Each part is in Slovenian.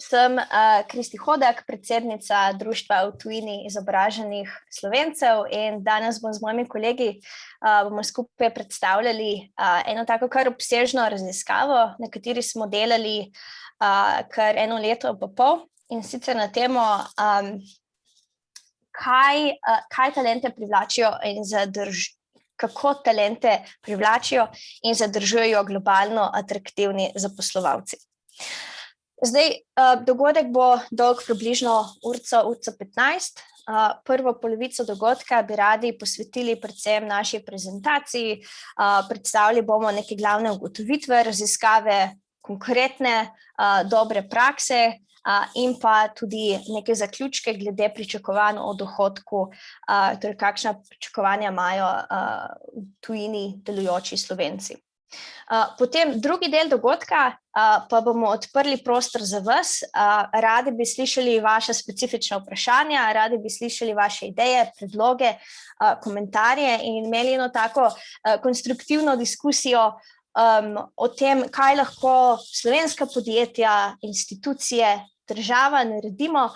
Sem Kristi Hodak, predsednica Društva v tujini izobraženih Slovencev, in danes bom z mojimi kolegi bomo skupaj predstavljali eno tako kar obsežno raziskavo, na kateri smo delali kar 1 leto pa pol, in sicer na temo, kaj talente privlačijo in kako talente privlačijo in zadržujejo globalno atraktivni zaposlovalci. Zdaj, dogodek bo dolg približno uro 15. Prvo polovico dogodka bi radi posvetili predvsem naši prezentaciji. Predstavili bomo neke glavne ugotovitve raziskave, konkretne dobre prakse in pa tudi neke zaključke glede pričakovanj o dohodku, torej kakšna pričakovanja imajo v tujini delujoči Slovenci. Potem drugi del dogodka pa bomo odprli prostor za vas. Radi bi slišali vaša specifična vprašanja, radi bi slišali vaše ideje, predloge, komentarje in imeli eno tako konstruktivno diskusijo o tem, kaj lahko slovenska podjetja, institucije, država naredimo,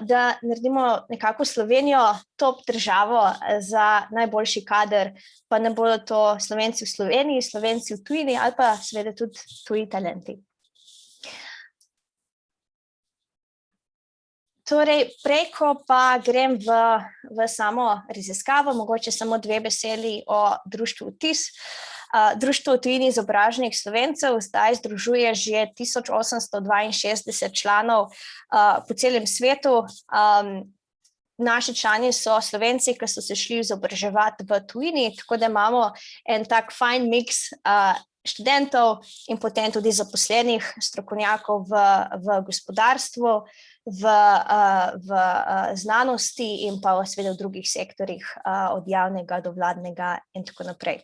da naredimo nekako Slovenijo top državo za najboljši kader, pa ne bodo to Slovenci v Sloveniji, Slovenci v tujini ali pa seveda tudi tuji talenti. Torej, preko pa grem v samo raziskavo, mogoče samo 2 besedi o društvu Vtis. Društvo v tujini izobraženih Slovencev zdaj združuje že 1862 članov po celem svetu. Naši člani so Slovenci, ki so se šli izobraževati v tujini, tako da imamo en tak fajn miks študentov in potem tudi zaposlenih strokovnjakov v gospodarstvu, v znanosti in pa seveda v drugih sektorjih, od javnega do vladnega in tako naprej.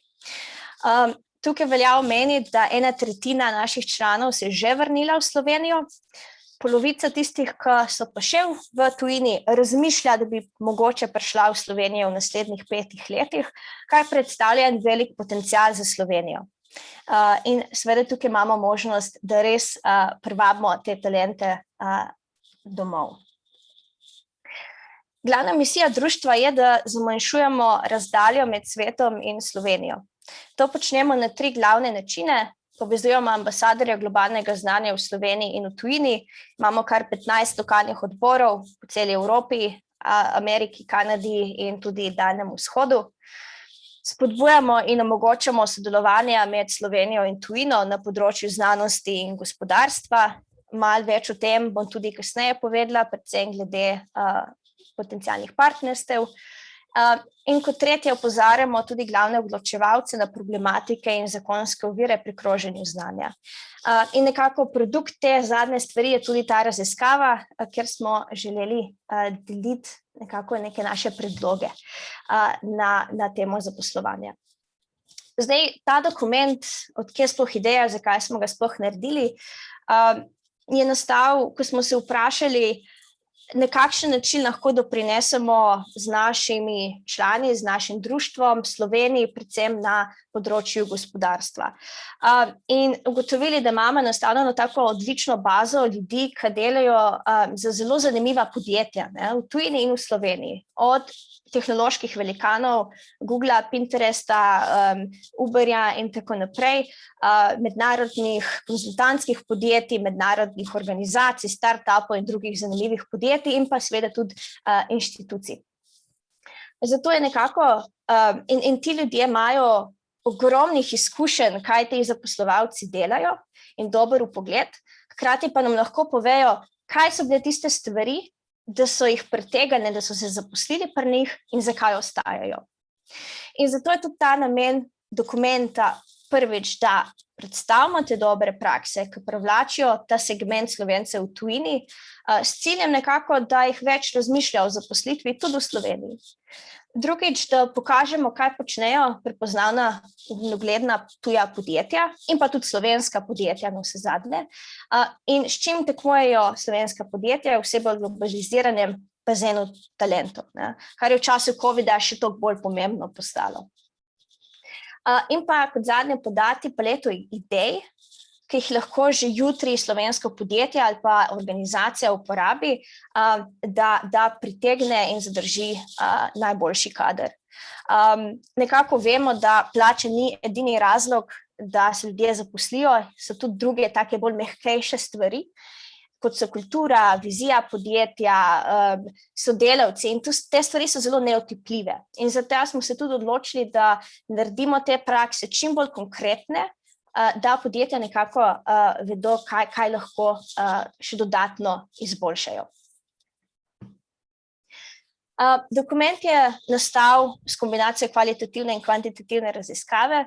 Tukaj velja omeniti, da 1/3 naših članov se je že vrnila v Slovenijo. Polovica tistih, ki so pa še v tujini, razmišlja, da bi mogoče prišla v Slovenijo v naslednjih 5 letih, kar predstavlja en velik potencial za Slovenijo. In seveda tukaj imamo možnost, da res privabimo te talente domov. Glavna misija društva je, da zmanjšujemo razdaljo med svetom in Slovenijo. To počnemo na 3 glavne načine. Povezujemo ambasadorje globalnega znanja v Sloveniji in v tujini. Imamo kar 15 lokalnih odborov po celi Evropi, Ameriki, Kanadi in tudi Daljnemu vzhodu. Spodbujamo in omogočamo sodelovanje med Slovenijo in tujino na področju znanosti in gospodarstva. Malo več o tem bom tudi kasneje povedala, predvsem glede potencialnih partnerstev. In kot tretje opozarjamo tudi glavne odločevalce na problematike in zakonske ovire pri kroženju znanja. In nekako produkt te zadnje stvari je tudi ta raziskava, kjer smo želeli deliti nekako neke naše predloge na temo zaposlovanja. Zdaj, ta dokument, odkje sploh ideja, zakaj smo ga sploh naredili, je nastal, ko smo se vprašali, na kakšen način lahko doprinesemo z našimi člani, z našim društvom Sloveniji, predvsem na področju gospodarstva. In ugotovili, da imamo enostavno tako odlično bazo ljudi, ki delajo za zelo zanimiva podjetja, v tujini in v Sloveniji. Od tehnoloških velikanov, Googla, Pinteresta, Uberja in tako naprej, mednarodnih konzultantskih podjetij, mednarodnih organizacij, startupov in drugih zanimivih podjetij in pa seveda tudi inštitucij. Zato je nekako, in ti ljudje imajo ogromnih izkušenj, kaj ti zaposlovalci delajo in dober vpogled, hkrati pa nam lahko povejo, kaj so bile tiste stvari, da so jih pritegnili, da so se zaposlili pri njih in zakaj ostajajo. In zato je tudi ta namen dokumenta prvič, da predstavimo te dobre prakse, ki privlačijo ta segment Slovencev v tujini, s ciljem nekako, da jih več razmišlja o zaposlitvi tudi v Sloveniji. Drugič, da pokažemo, kaj počnejo prepoznavna in ugledna tuja podjetja in pa tudi slovenska podjetja navsezadnje, in s čim tekmujejo slovenska podjetja, vse bolj globaliziranem bazenu talentov, kar je v času covida še toliko bolj pomembno postalo. In pa kot zadnje podati paleto idej, ki jih lahko že jutri slovensko podjetje ali pa organizacija uporabi, da pritegne in zadrži najboljši kader. Nekako vemo, da plače ni edini razlog, da se ljudje zaposlijo, so tudi druge take bolj mehkejše stvari, kot so kultura, vizija podjetja, sodelavci, in te stvari so zelo neotipljive. In zato smo se tudi odločili, da naredimo te prakse čim bolj konkretne, da podjetja nekako vedo, kaj lahko še dodatno izboljšajo. Dokument je nastal s kombinacijo kvalitativne in kvantitativne raziskave.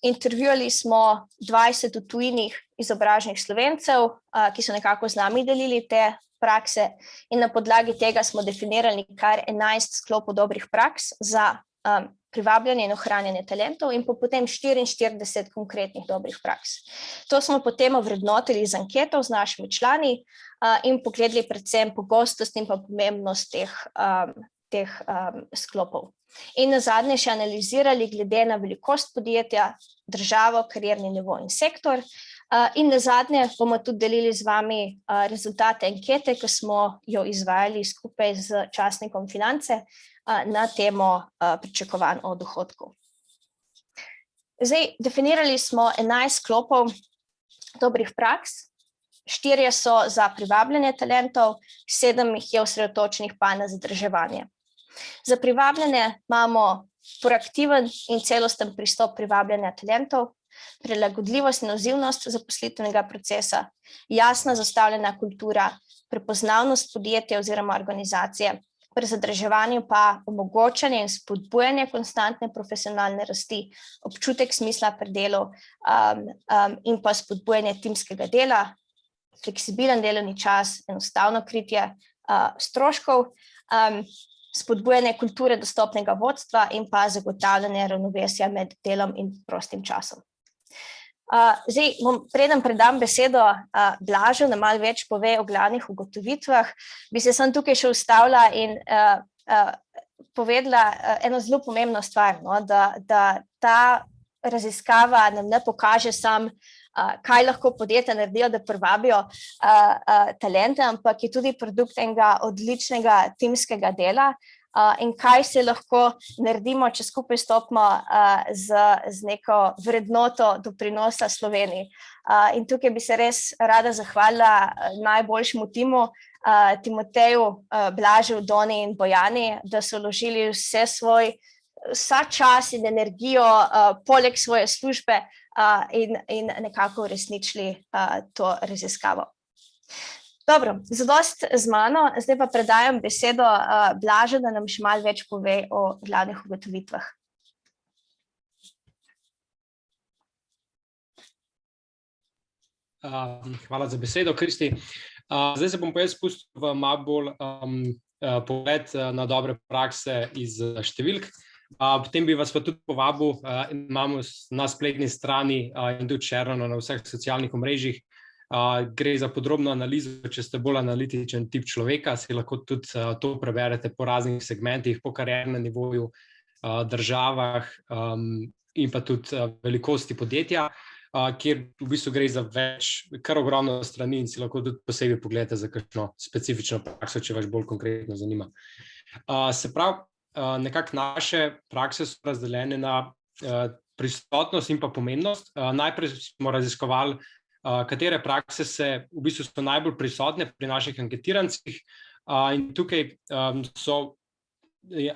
Intervjuvali smo 20 v tujini izobraženih Slovencev, ki so nekako z nami delili te prakse, in na podlagi tega smo definirali kar 11 sklopov dobrih praks za privabljanje in ohranjanje talentov in potem 44 konkretnih dobrih praks. To smo potem ovrednotili z anketo z našimi člani in pogledali predvsem pogostost in pa pomembnost teh sklopov. In nazadnje še analizirali glede na velikost podjetja, državo, karierni nivo in sektor. In nazadnje bomo tudi delili z vami rezultate ankete, ki smo jo izvajali skupaj z časnikom Finance na temo pričakovanj o dohodku. Zdaj, definirali smo 11 sklopov dobrih praks, 4 so za privabljanje talentov, 7 jih je osredotočenih pa na zadrževanje. Za privabljanje imamo proaktiven in celosten pristop privabljanja talentov, prilagodljivost in odzivnost zaposlitvenega procesa, jasna zastavljena kultura, prepoznavnost podjetja oziroma organizacije, pri zadrževanju pa omogočanje in spodbujanje konstantne profesionalne rasti, občutek smisla pri delu in pa spodbujanje timskega dela, fleksibilen delovni čas, enostavno kritje stroškov, spodbujanje kulture dostopnega vodstva in pa zagotavljanje ravnovesja med delom in prostim časom. Zdaj, preden predam besedo Blažu, da malo več pove o glavnih ugotovitvah, bi se samo tukaj še ustavila in povedala eno zelo pomembno stvar, da ta raziskava nam ne pokaže samo, kaj lahko podjetja naredijo, da privabijo talente, ampak je tudi produkt enega odličnega timskega dela in kaj se lahko naredimo, če skupaj stopimo z neko vrednoto doprinosa Sloveniji. In tukaj bi se res rada zahvalila najboljšemu timu, Timoteju, Blažu, Doni in Bojani, da so vložili vsa čas in energijo poleg svoje službe in nekako uresničili to raziskavo. Dobro, zadosti z mano, zdaj pa predajam besedo Blažu, da nam še malo več pove o glavnih ugotovitvah. Hvala za besedo, Kristi. Zdaj se bom pa jaz spustil v malo bolj pogled na dobre prakse iz številk. Potem bi vas pa tudi povabil, imamo na spletni strani in tudi šerano na vseh socialnih omrežjih. Gre za podrobno analizo, če ste bolj analitičen tip človeka, si lahko tudi to preberete po raznih segmentih, po kariernem nivoju, državah in pa tudi velikosti podjetja, kjer v bistvu gre za kar ogromno strani in si lahko tudi posebej pogledate za kakšno specifično prakso, če vas bolj konkretno zanima. Se pravi, nekako naše prakse so razdeljene na prisotnost in pa pomembnost. Najprej smo raziskovali, katere prakse v bistvu so najbolj prisotne pri naših anketirancih in tukaj so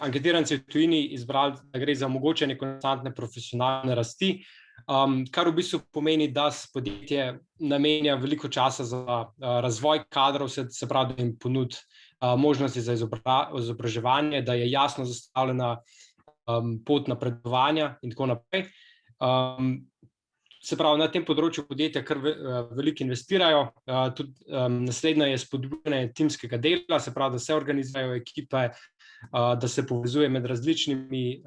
anketiranci v tujini izbrali, da gre za omogočanje konstantne profesionalne rasti, kar v bistvu pomeni, da podjetje namenja veliko časa za razvoj kadrov, se pravi, da jim ponudi možnosti za izobraževanje, da je jasno zastavljena pot napredovanja in tako naprej. Se pravi, na tem področju podjetja kar veliko investirajo. Tudi naslednje je spodbujanje timskega dela, se pravi, da se organizirajo ekipe, da se povezuje med različnimi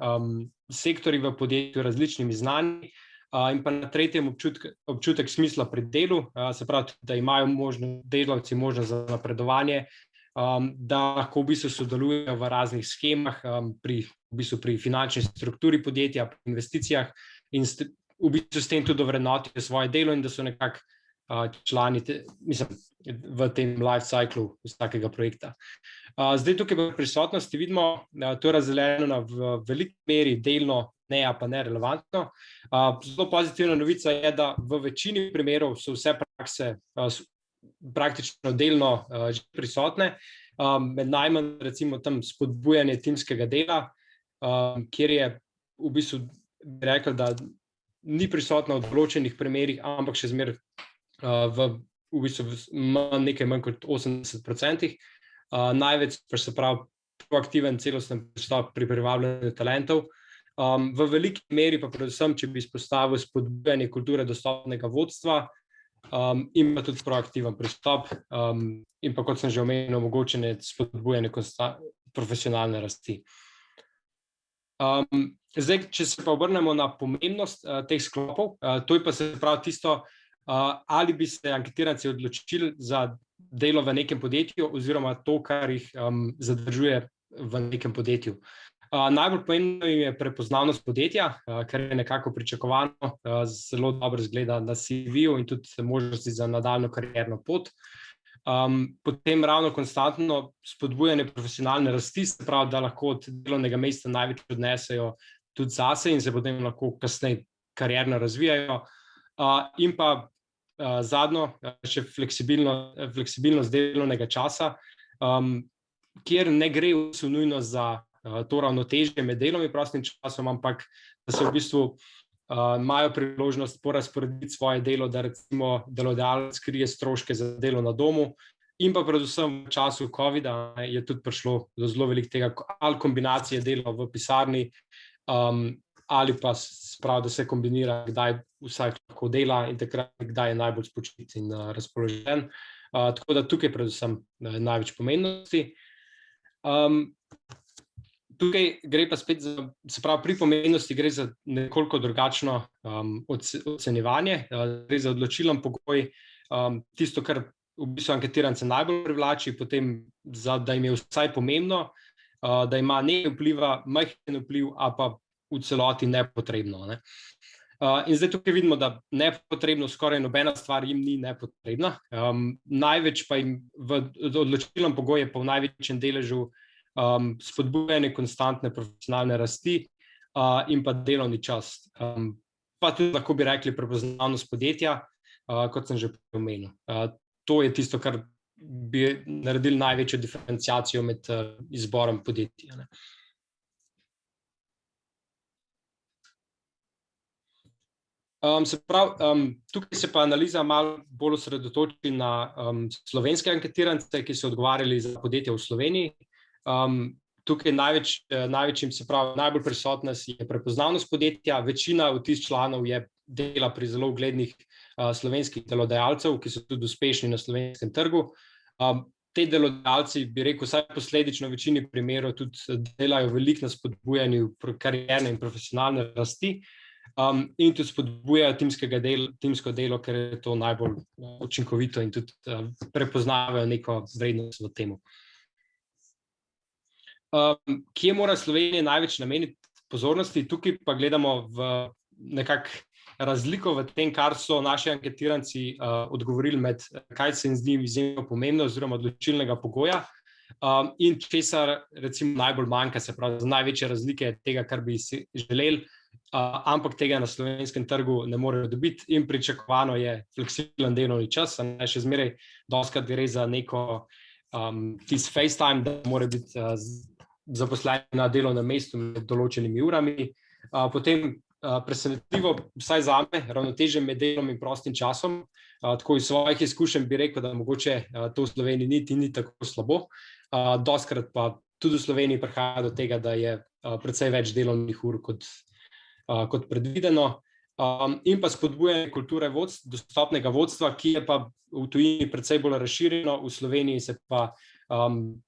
sektorji v podjetju, različnimi znanji in pa na tretjem občutek smisla pri delu, se pravi, da imajo delavci možnost za napredovanje, da lahko v bistvu sodelujejo v raznih schemah, pri finančni strukturi podjetja, pri investicijah in v bistvu s tem tudi ovrednotijo svoje delo in da so nekako člani v tem life cyclu vsakega projekta. Zdaj tukaj v prisotnosti vidimo, to je razdeljeno v veliki meri, delno ne, pa ne relevantno. Zelo pozitivna novica je, da v večini primerov so vse prakse praktično delno že prisotne, med najmanj recimo tam spodbujanje timskega dela, kjer je v bistvu rekel, da ni prisotna v določenih primerih, ampak še zmeraj v bistvu nekaj manj kot 80%. Največ pa se pravi proaktiven celosten pristop pri privabljanju talentov. V veliki meri pa predvsem, če bi izpostavil spodbujanje kulture dostopnega vodstva in pa tudi proaktiven pristop in pa, kot sem že omenil, omogočene spodbujanje profesionalne rasti. Zdaj, če se pa obrnemo na pomembnost teh sklopov, to je pa se pravi tisto, ali bi se anketiranci odločili za delo v nekem podjetju oziroma to, kar jih zadržuje v nekem podjetju. Najbolj pomembno je prepoznavnost podjetja, kar je nekako pričakovano, zelo dobro izgleda na CV-ju in tudi možnosti za nadaljnjo karierno pot. Potem ravno konstantno spodbujanje profesionalne rasti, se pravi, da lahko od delovnega mesta največ odnesejo tudi zase in se potem lahko kasneje karierno razvijajo. In pa zadnjo, še fleksibilnost delovnega časa, kjer ne gre vse nujno za to ravnotežje med delom in prostim časom, ampak da se v bistvu imajo priložnost porazporediti svoje delo, da recimo delodajalec krije stroške za delo na domu in pa predvsem v času covida je tudi prišlo do zelo veliko tega, ali kombinacije dela v pisarni ali pa sprav, da se kombinira, kdaj vsak lahko dela in takrat, kdaj je najbolj spočit in razpoložen. Tako da tukaj predvsem največ pomembnosti. Tukaj gre pa spet za, se pravi, pri pomembnosti gre za nekoliko drugačno ocenjevanje, gre za odločilen pogoj, tisto, kar v bistvu anketirance najbolj privlači, potem, da jim je vsaj pomembno, da ima nekaj vpliva, majhen vpliv, a pa v celoti nepotrebno. Ne? In zdaj tukaj vidimo, da nepotrebno skoraj nobena stvar jim ni nepotrebna. Največ pa jim v odločilnem pogoju je pa v največjem deležu spodbujanje konstantne profesionalne rasti in pa delovni čas. Pa tudi lahko bi rekli prepoznavnost podjetja, kot sem že omenil. To je tisto, kar bi naredili največjo diferenciacijo med izborom podjetja. Ne? Se pravi, tukaj se pa analiza malo bolj osredotoči na slovenske anketirance, ki so odgovarjali za podjetja v Sloveniji. Tukaj največjim, se pravi, najbolj prisotna je prepoznavnost podjetja. Večina od tistih članov je dela pri zelo uglednih slovenskih delodajalcev, ki so tudi uspešni na slovenskem trgu. Te delodajalci, bi rekel, vsaj posledično v večini primerov tudi delajo veliko na spodbujanju karierne in profesionalne rasti in tudi spodbujajo timsko delo, ker je to najbolj učinkovito in tudi prepoznavajo neko vrednost v temu. Kje mora Slovenija največ nameniti pozornosti? Tukaj pa gledamo v nekako razliko v tem, kar so naši anketiranci odgovorili med, kaj se jim zdi izjemno pomembno oziroma odločilnega pogoja in česar recimo najbolj manjka, se pravi za največje razlike tega, kar bi si želeli, ampak tega na slovenskem trgu ne morejo dobiti in pričakovano je fleksibilen delovni čas, še zmeraj dostikrat gre za neko tisti FaceTime, da mora biti zaposleni na delovnem mestu med določenimi urami. Potem presenetljivo, vsaj zame, ravnotežje med delom in prostim časom. Tako iz svojih izkušenj bi rekel, da mogoče to v Sloveniji ni tako slabo. Dostikrat pa tudi v Sloveniji prihaja do tega, da je precej več delovnih ur kot predvideno. In pa spodbujanje kulture dostopnega vodstva, ki je pa v tujini precej bolj razširjeno, v Sloveniji se pa,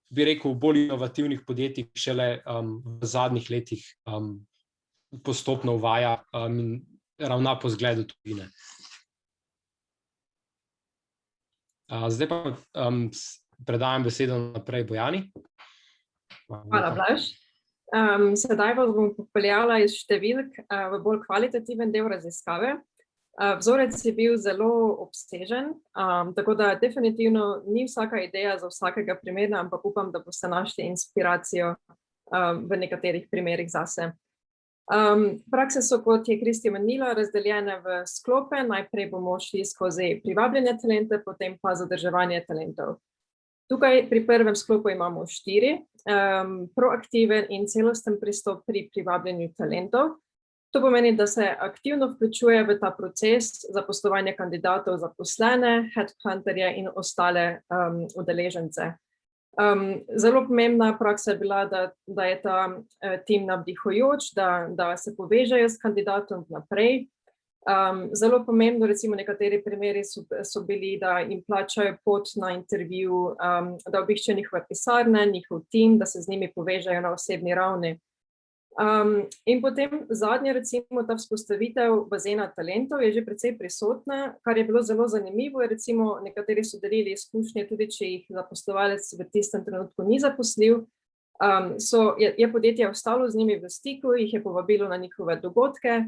bi rekel, v bolj inovativnih podjetjih šele v zadnjih letih postopno uvaja in ravna po zgledu tujine. Zdaj pa predajam besedo naprej Bojani. Hvala, Blaž. Sedaj vas bom popeljala iz številk v bolj kvalitativen del raziskave. Vzorec je bil zelo obsežen, tako da definitivno ni vsaka ideja za vsakega primera, ampak upam, da boste našli inspiracijo v nekaterih primerih zase. Prakse so, kot je Kristi omenila, razdeljene v sklope. Najprej bomo šli skozi privabljanje talente, potem pa zadrževanje talentov. Tukaj pri prvem sklopu imamo 4, proaktiven in celosten pristop pri privabljanju talentov. To pomeni, da se aktivno vključuje v ta proces zaposlovanja kandidatov, zaposlene, headhunterje in ostale udeležence. Zelo pomembna praksa je bila, da je ta tim navdihujoč, da se povežejo s kandidatom naprej. Zelo pomembno, recimo nekateri primeri so bili, da jim plačajo pot na intervju, da obiščejo njihove pisarne, njihov tim, da se z njimi povežejo na osebni ravni. In potem zadnje, recimo ta vzpostavitev bazena talentov je že precej prisotna, kar je bilo zelo zanimivo. Recimo nekateri so delili izkušnje, tudi če jih zaposlovalec v tistem trenutku ni zaposlil, je podjetje ostalo z njimi v stiku, jih je povabilo na njihove dogodke,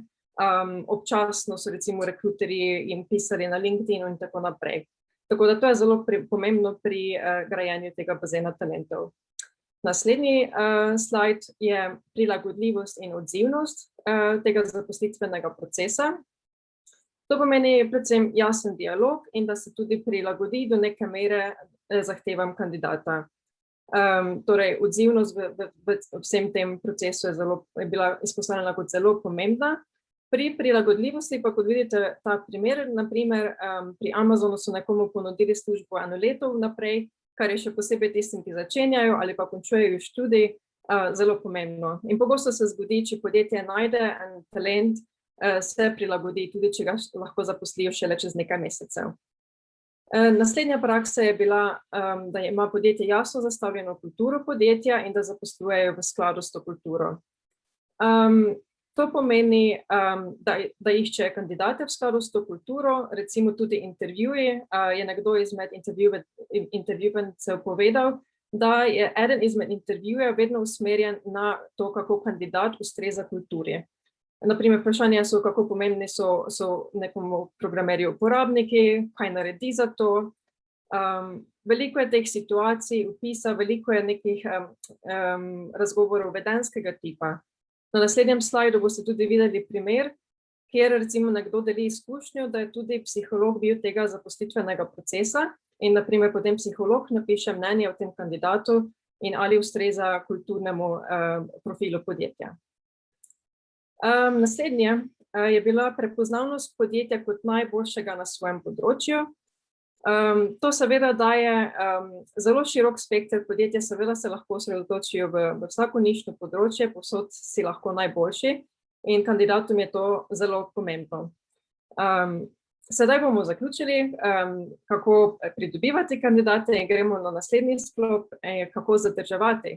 občasno so recimo rekruterji jim pisali na LinkedInu in tako naprej. Tako da to je zelo pomembno pri grajenju tega bazena talentov. Naslednji slajd je prilagodljivost in odzivnost tega zaposlitvenega procesa. To pomeni predvsem jasen dialog in da se tudi prilagodi do neke mere zahtevam kandidata. Torej, odzivnost v vsem tem procesu je bila izpostavljena kot zelo pomembna. Pri prilagodljivosti pa, kot vidite ta primer, naprimer pri Amazonu so nekomu ponudili službo 1 leto vnaprej, kar je še posebej tistim, ki začenjajo ali pa končujejo študij, zelo pomembno. In pogosto se zgodi, če podjetje najde en talent, se prilagodi, tudi če ga lahko zaposlijo šele čez nekaj mesecev. Naslednja praksa je bila, da ima podjetje jasno zastavljeno kulturo podjetja in da zaposlujejo v skladu s to kulturo. To pomeni, da iščejo kandidate v skladu s to kulturo, recimo tudi intervjuji. Je nekdo izmed intervjuvancev povedal, da je eden izmed intervjujev vedno usmerjen na to, kako kandidat ustreza kulturi. Naprimer, vprašanja so, kako pomembni so nekomu programerju uporabniki, kaj naredi za to. Veliko je teh situacij, opisa, veliko je nekih razgovorov vedenskega tipa. Na naslednjem slajdu boste tudi videli primer, kjer recimo nekdo deli izkušnjo, da je tudi psiholog bil tega zaposlitvenega procesa in naprimer potem psiholog napiše mnenje o tem kandidatu in ali ustreza kulturnemu profilu podjetja. Naslednje je bila prepoznavnost podjetja kot najboljšega na svojem področju. To seveda daje zelo širok spekter. Podjetja seveda se lahko osredotočijo v vsako nišno področje, povsod si lahko najboljši in kandidatom je to zelo pomembno. Sedaj bomo zaključili, kako pridobivati kandidate in gremo na naslednji sklop, kako zadrževati.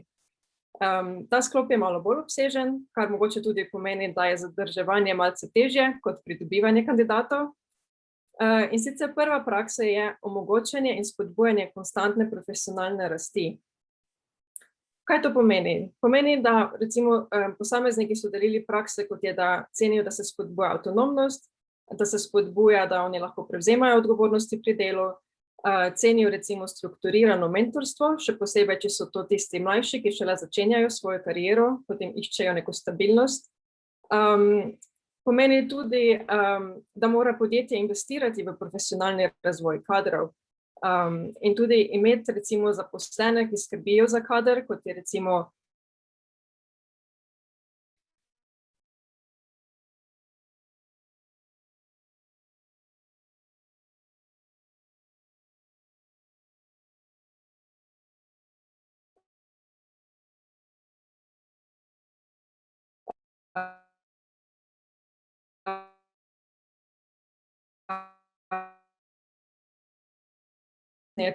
Ta sklop je malo bolj obsežen, kar mogoče tudi pomeni, da je zadrževanje malce težje kot pridobivanje kandidatov. In sicer prva praksa je omogočanje in spodbujanje konstantne profesionalne rasti. Kaj to pomeni? Pomeni, da recimo posamezniki so delili prakse, kot je, da cenijo, da se spodbuja avtonomnost, da se spodbuja, da oni lahko prevzemajo odgovornosti pri delu, cenijo recimo strukturirano mentorstvo, še posebej, če so to tisti mlajši, ki šele začenjajo svojo kariero, potem iščejo neko stabilnost. Pomeni tudi, da mora podjetje investirati v profesionalni razvoj kadrov in tudi imeti recimo zaposlene, ki skrbijo za kader, kot je recimo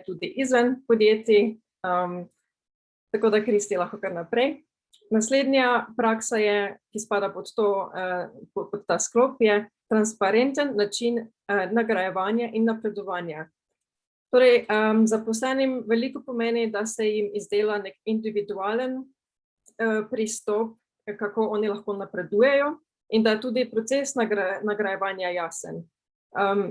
tudi izven podjetij, tako da Kristi lahko kar naprej. Naslednja praksa je, ki spada pod ta sklop, je transparenten način nagrajevanja in napredovanja. Torej, zaposlenim veliko pomeni, da se jim izdela nek individualen pristop, kako oni lahko napredujejo in da je tudi proces nagrajevanja jasen.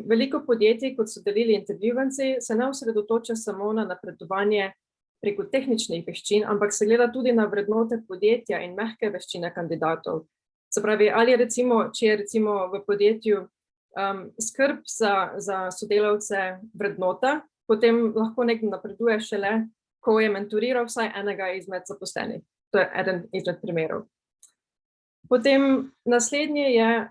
Veliko podjetij, kot so delili intervjuvanci, se ne osredotoča samo na napredovanje preko tehničnih veščin, ampak se gleda tudi na vrednote podjetja in mehke veščine kandidatov. Se pravi, ali če je recimo v podjetju skrb za sodelavce vrednota, potem lahko nekdo napreduje šele, ko je mentoriral vsaj enega izmed zaposlenih. To je eden izmed primerov. Potem naslednje je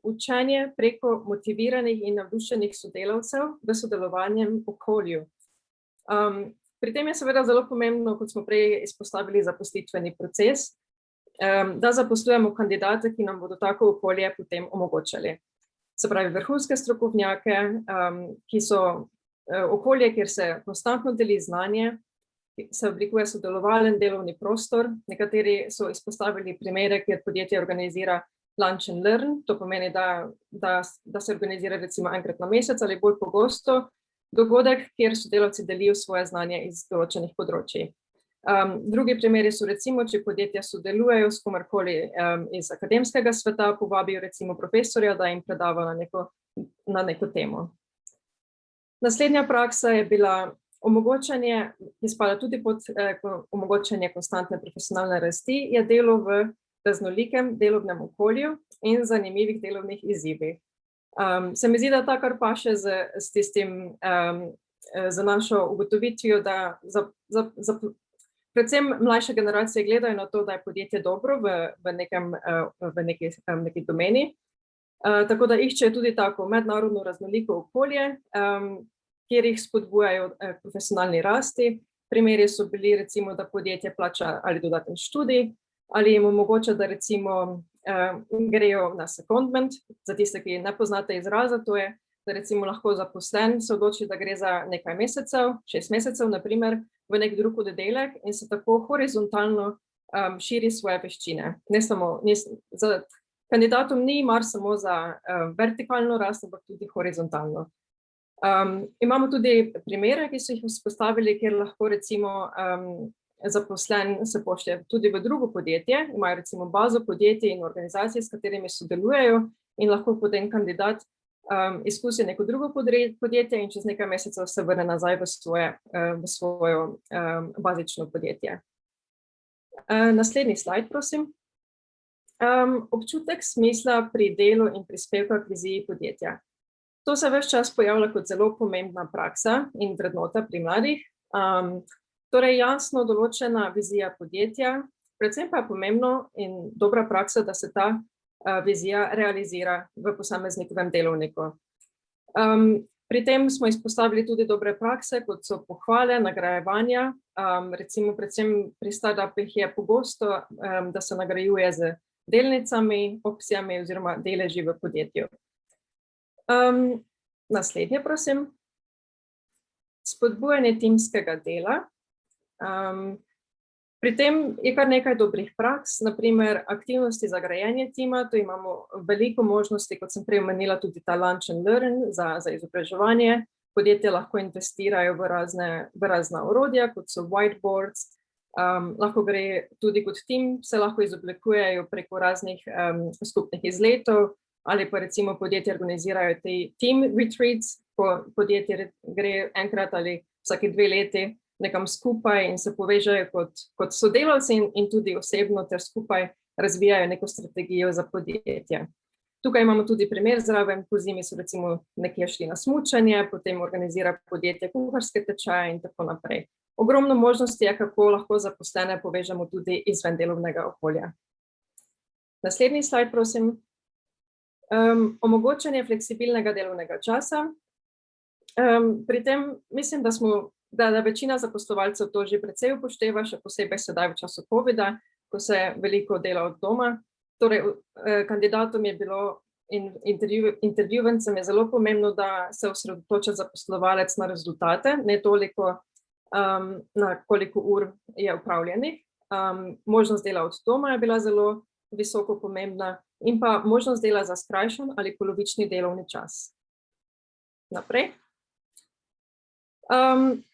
učenje preko motiviranih in navdušenih sodelavcev v sodelovanjem okolju. Pri tem je seveda zelo pomembno, kot smo prej izpostavili, zaposlitveni proces, da zaposlujemo kandidate, ki nam bodo tako okolje potem omogočali. Se pravi, vrhunske strokovnjake, ki so okolje, kjer se konstantno deli znanje, se oblikuje sodelovalen delovni prostor. Nekateri so izpostavili primere, kjer podjetje organizira lunch and learn, to pomeni, da se organizira recimo enkrat na mesec ali bolj pogosto dogodek, kjer sodelavci delijo svoje znanje iz določenih področij. Drugi primeri so recimo, če podjetja sodelujejo s komarkoli iz akademskega sveta, povabijo recimo profesorja, da jim predava na neko temo. Naslednja praksa je bila omogočanje, ki spada tudi pod omogočanje konstantne profesionalne rasti, je delo v raznolikem delovnem okolju in zanimivih delovnih izzivih. Se mi zdi, da ta kar paše z tistim, z našo ugotovitvijo, da predvsem mlajše generacije gledajo na to, da je podjetje dobro v neki domeni, tako da iščejo tudi tako mednarodno raznoliko okolje, kjer jih spodbujajo profesionalni rasti. Primeri so bili recimo, da podjetje plača ali dodaten študij, ali jim omogoča, da recimo grejo na secondment. Za tiste, ki ne poznate izraza, to je, da recimo lahko zaposlen se odloči, da gre za nekaj mesecev, 6 mesecev, naprimer, v nek drug oddelek in se tako horizontalno širi svoje veščine. Kandidatom ni mar samo za vertikalno rast, ampak tudi horizontalno. Imamo tudi primere, ki so jih vzpostavili, kjer lahko recimo zaposlen se pošlje tudi v drugo podjetje, imajo recimo bazo podjetij in organizacij, s katerimi sodelujejo in lahko potem kandidat izkusi neko drugo podjetje in čez nekaj mesecev se vrne nazaj v svojo bazično podjetje. Naslednji slajd, prosim. Občutek smisla pri delu in prispevka k viziji podjetja. To se ves čas pojavlja kot zelo pomembna praksa in vrednota pri mladih. Torej jasno določena vizija podjetja, predvsem pa je pomembno in dobra praksa, da se ta vizija realizira v posameznikovem delovniku. Pri tem smo izpostavili tudi dobre prakse, kot so pohvale, nagrajevanja. Recimo predvsem pri startupih je pogosto, da se nagrajuje z delnicami, opcijami oziroma deleži v podjetju. Naslednje, prosim. Spodbujanje timskega dela. Pri tem je kar nekaj dobrih praks, naprimer aktivnosti za grajenje tima, tu imamo veliko možnosti, kot sem prej omenila, tudi ta lunch and learn za izobraževanje. Podjetja lahko investirajo v razna orodja, kot so whiteboards, lahko gre tudi kot tim, se lahko izoblikujejo preko raznih skupnih izletov, ali pa recimo podjetje organizirajo te team retreats, ko podjetje gre enkrat ali vsake 2 leti nekam skupaj in se povežejo kot sodelavci in tudi osebno ter skupaj razvijajo neko strategijo za podjetje. Tukaj imamo tudi primer zraven, pozimi so recimo nekje šli na smučanje, potem organizira podjetje kuharske tečaje in tako naprej. Ogromno možnosti je, kako lahko zaposlene povežemo tudi izven delovnega okolja. Naslednji slajd, prosim. Omogočanje fleksibilnega delovnega časa. Pri tem mislim, da večina zaposlovalcev to že precej upošteva, še posebej sedaj v času covida, ko se veliko dela od doma. Torej, kandidatom je bilo in intervjuvancem je zelo pomembno, da se osredotoča zaposlovalec na rezultate, ne toliko na koliko ur je opravljenih. Možnost dela od doma je bila zelo visoko pomembna in pa možnost dela za skrajšan ali polovični delovni čas. Naprej.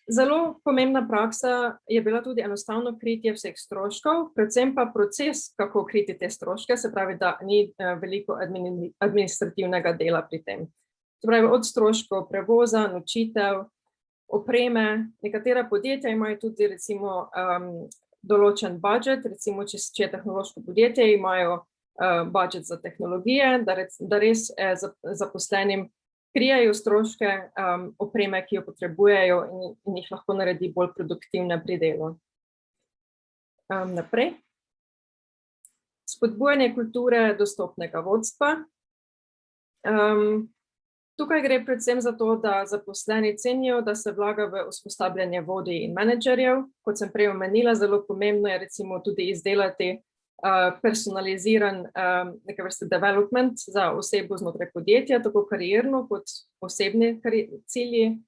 Zelo pomembna praksa je bila tudi enostavno kritje vseh stroškov, predvsem pa proces, kako kriti te stroške, se pravi, da ni veliko administrativnega dela pri tem. To pravi, od stroškov prevoza, nočitev, opreme. Nekatera podjetja imajo tudi recimo določen budžet, recimo če je tehnološko podjetje, imajo budžet za tehnologije, da res zaposlenim krijajo stroške opreme, ki jo potrebujejo in jih lahko naredi bolj produktivne pri delu. Naprej. Spodbujanje kulture dostopnega vodstva. Tukaj gre predvsem za to, da zaposleni cenijo, da se vlaga v usposabljanje vodij in menedžerjev. Kot sem prej omenila, zelo pomembno je recimo tudi izdelati personaliziran neke vrste development za osebo znotraj podjetja, tako karierno kot osebni cilji.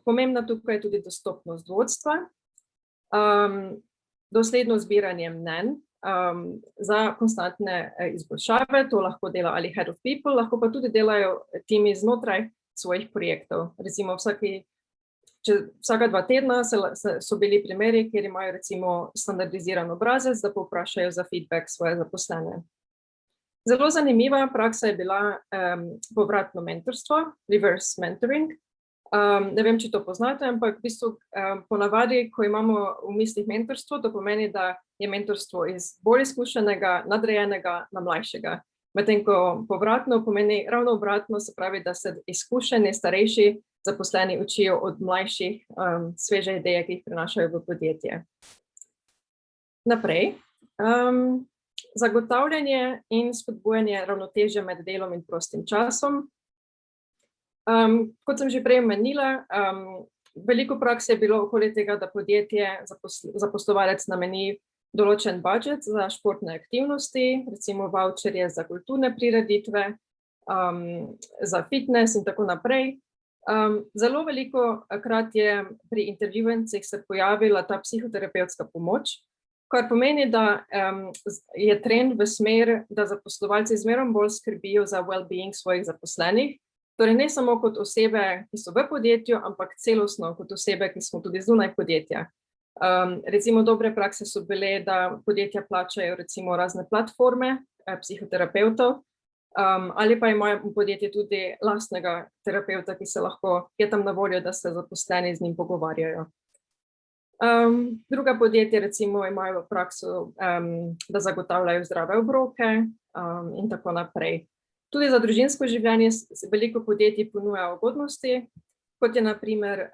Pomembna tukaj je tudi dostopnost vodstva, dosledno zbiranje mnenj za konstantne izboljšave, to lahko dela ali head of people, lahko pa tudi delajo timi znotraj svojih projektov. Recimo vsaka 2 tedna so bili primeri, kjer imajo recimo standardiziran obrazec, da povprašajo za feedback svoje zaposlene. Zelo zanimiva praksa je bila povratno mentorstvo, reverse mentoring. Ne vem, če to poznate, ampak v bistvu ponavadi, ko imamo v mislih mentorstvo, to pomeni, da je mentorstvo iz bolj izkušenega, nadrejenega na mlajšega. Medtem ko povratno pomeni ravno obratno, se pravi, da se izkušeni, starejši zaposleni učijo od mlajših sveže ideje, ki jih prinašajo v podjetje. Naprej. Zagotavljanje in spodbujanje ravnotežja med delom in prostim časom. Kot sem že prej omenila, veliko prakse je bilo okoli tega, da podjetje, zaposlovalec nameni določen budžet za športne aktivnosti, recimo voucherje za kulturne prireditve, za fitness in tako naprej. Zelo veliko krat je pri intervjuvancih se pojavila ta psihoterapevtska pomoč, kar pomeni, da je trend v smer, da zaposlovalci zmeraj bolj skrbijo za well-being svojih zaposlenih. Torej ne samo kot osebe, ki so v podjetju, ampak celostno kot osebe, ki smo tudi zunaj podjetja. Recimo dobre prakse so bile, da podjetja plačajo recimo razne platforme psihoterapevtov, ali pa imajo v podjetju tudi lastnega terapeuta, ki je tam na voljo, da se zaposleni z njim pogovarjajo. Druga podjetja recimo imajo prakso, da zagotavljajo zdrave obroke in tako naprej. Tudi za družinsko življenje veliko podjetij ponuja ugodnosti, kot je na primer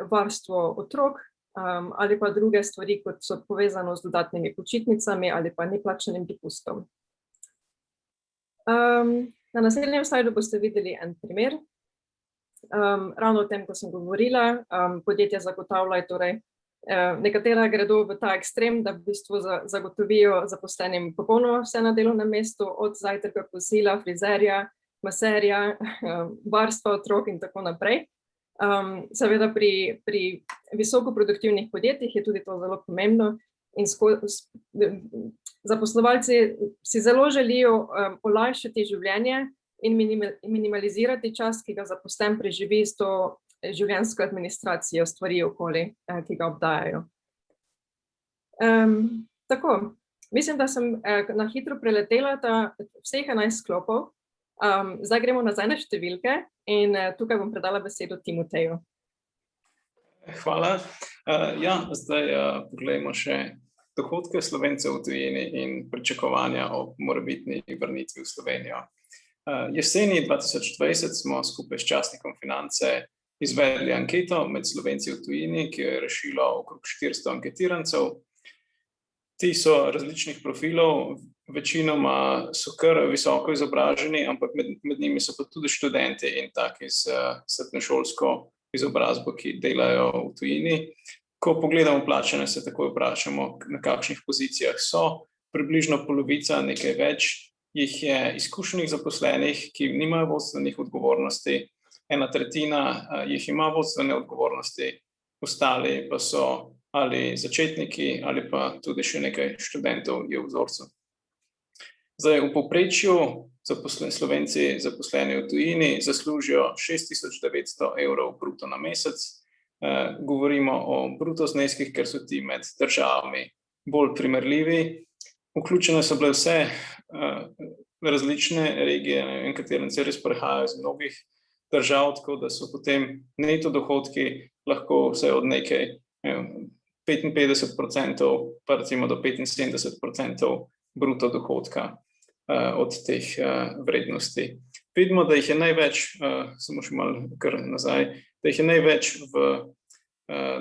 varstvo otrok ali pa druge stvari, kot so povezano z dodatnimi počitnicami ali pa neplačanim dopustom. Na naslednjem slajdu boste videli en primer. Ravno o tem, ko sem govorila, podjetja zagotavljajo torej, nekatera gredo v ta ekstrem, da v bistvu zagotovijo zaposlenim popolnoma vse na delovnem mestu, od zajtrka, kosila, frizerja, maserja, varstva otrok in tako naprej. Seveda pri visoko produktivnih podjetjih je tudi to zelo pomembno in zaposlovalci si zelo želijo olajšati življenje in minimalizirati čas, ki ga zaposlen preživi s to življenjsko administracijo stvari okoli, ki ga obdajajo. Tako, mislim, da sem na hitro preletela vseh 11 sklopov. Zdaj gremo nazaj na številke in tukaj bom predala besedo Timoteju. Hvala. Zdaj pogledajmo še dohodke Slovencev v tujini in pričakovanja o morebitni vrnitvi v Slovenijo. Jeseni 2020 smo skupaj s časnikom Finance izvedli anketo med Slovenci v tujini, ki jo je rešilo okrog 400 anketirancev. Ti so različnih profilov, večinoma so kar visoko izobraženi, ampak med njimi so pa tudi študenti in taki s srednješolsko izobrazbo, ki delajo v tujini. Ko pogledamo plačane, se takoj vprašamo, na kakšnih pozicijah so. Približno polovica, nekaj več, jih je izkušenih zaposlenih, ki nimajo vodstvenih odgovornosti. 1/3 jih ima vodstvene odgovornosti, ostali pa so ali začetniki ali pa tudi še nekaj študentov je v vzorcu. Zdaj, v povprečju Slovenci zaposleni v tujini zaslužijo 6.900 evrov bruto na mesec. Govorimo o bruto zneskih, ker so ti med državami bolj primerljivi. Vključene so bile različne regije, katerence res prihajajo iz mnogih držav, tako da so potem neto dohodki lahko vse od nekaj 55%, pa recimo do 75% bruto dohodka od teh vrednosti. Vidimo, da jih je največ, samo še malo kar nazaj, da jih je največ v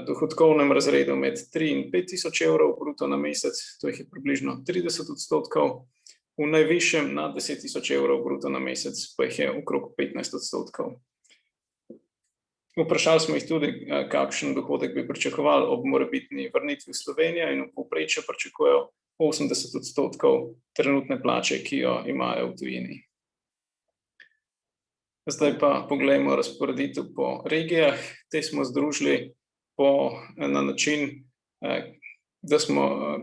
dohodkovnem razredu med 3 in 5 tisoč evrov bruto na mesec, to jih je približno 30%, v najvišjem nad 10 tisoč evrov bruto na mesec pa jih je okrog 15%. Vprašali smo jih tudi, kakšen dohodek bi pričakovali ob morebitni vrnitvi v Slovenijo, in v povprečju pričakujejo 80% trenutne plače, ki jo imajo v tujini. Zdaj pa poglejmo razporeditev po regijah. Te smo združili na način, da smo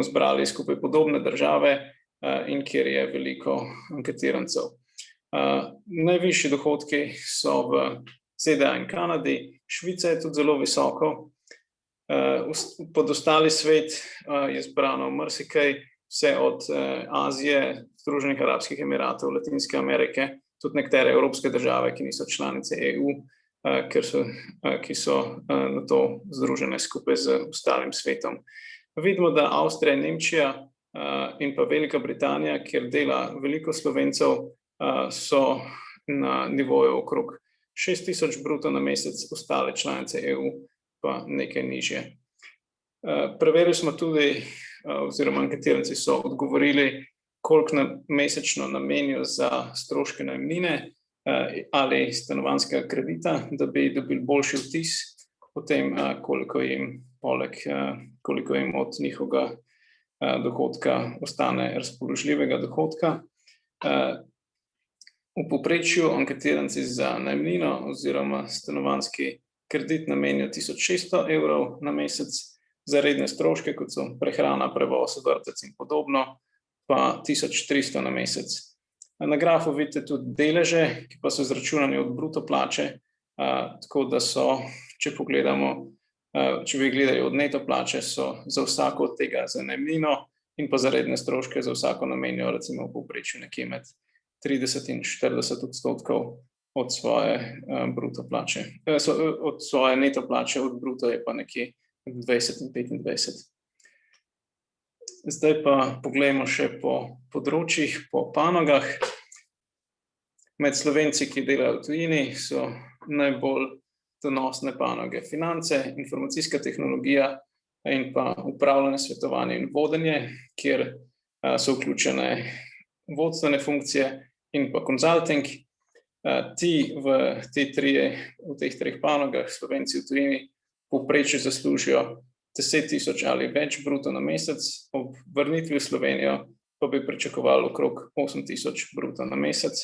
zbrali skupaj podobne države in kjer je veliko anketirancev. Najvišji dohodki so v ZDA in Kanadi, Švica je tudi zelo visoko. Pod ostali svet je zbrano marsikaj, vse od Azije, Združenih arabskih emiratov, Latinske Amerike, tudi nekatere evropske države, ki niso članice EU, ki so na to združene skupaj z ostalim svetom. Vidimo, da Avstrija, Nemčija in pa Velika Britanija, kjer dela veliko Slovencev, so na nivoju okrog 6 tisoč bruto na mesec, ostale članice EU pa nekaj nižje. Preverili smo tudi, oziroma anketiranci so odgovorili, koliko mesečno namenijo za stroške najemnine ali stanovanjskega kredita, da bi dobili boljši vtis o tem, koliko jim od njihovega dohodka ostane razpoložljivega dohodka. V povprečju anketiranci za najemnino oziroma stanovanjski kredit namenijo 1600 evrov na mesec, za redne stroške, kot so prehrana, prevoz, vrtec in podobno, pa 1300 na mesec. Na grafu vidite tudi deleže, ki pa so izračunani od bruto plače, tako da so, če pogledamo, če bi gledali od neto plače, so za vsako od tega za najemnino in pa za redne stroške za vsako namenijo recimo v povprečju nekje med 30 in 40% od svoje bruto plače. Od svoje neto plače, od bruto je pa nekje 20 in 25. Zdaj pa poglejmo še po področjih, po panogah. Med Slovenci, ki delajo v tujini, so najbolj donosne panoge finance, informacijska tehnologija in pa upravljanje, svetovanje in vodenje, kjer so vključene vodstvene funkcije in pa konzulting. V teh treh panogah Slovenci v tujini povprečju zaslužijo 10 tisoč ali več bruto na mesec, ob vrnitvi v Slovenijo pa bi pričakovali okrog 8 tisoč bruto na mesec.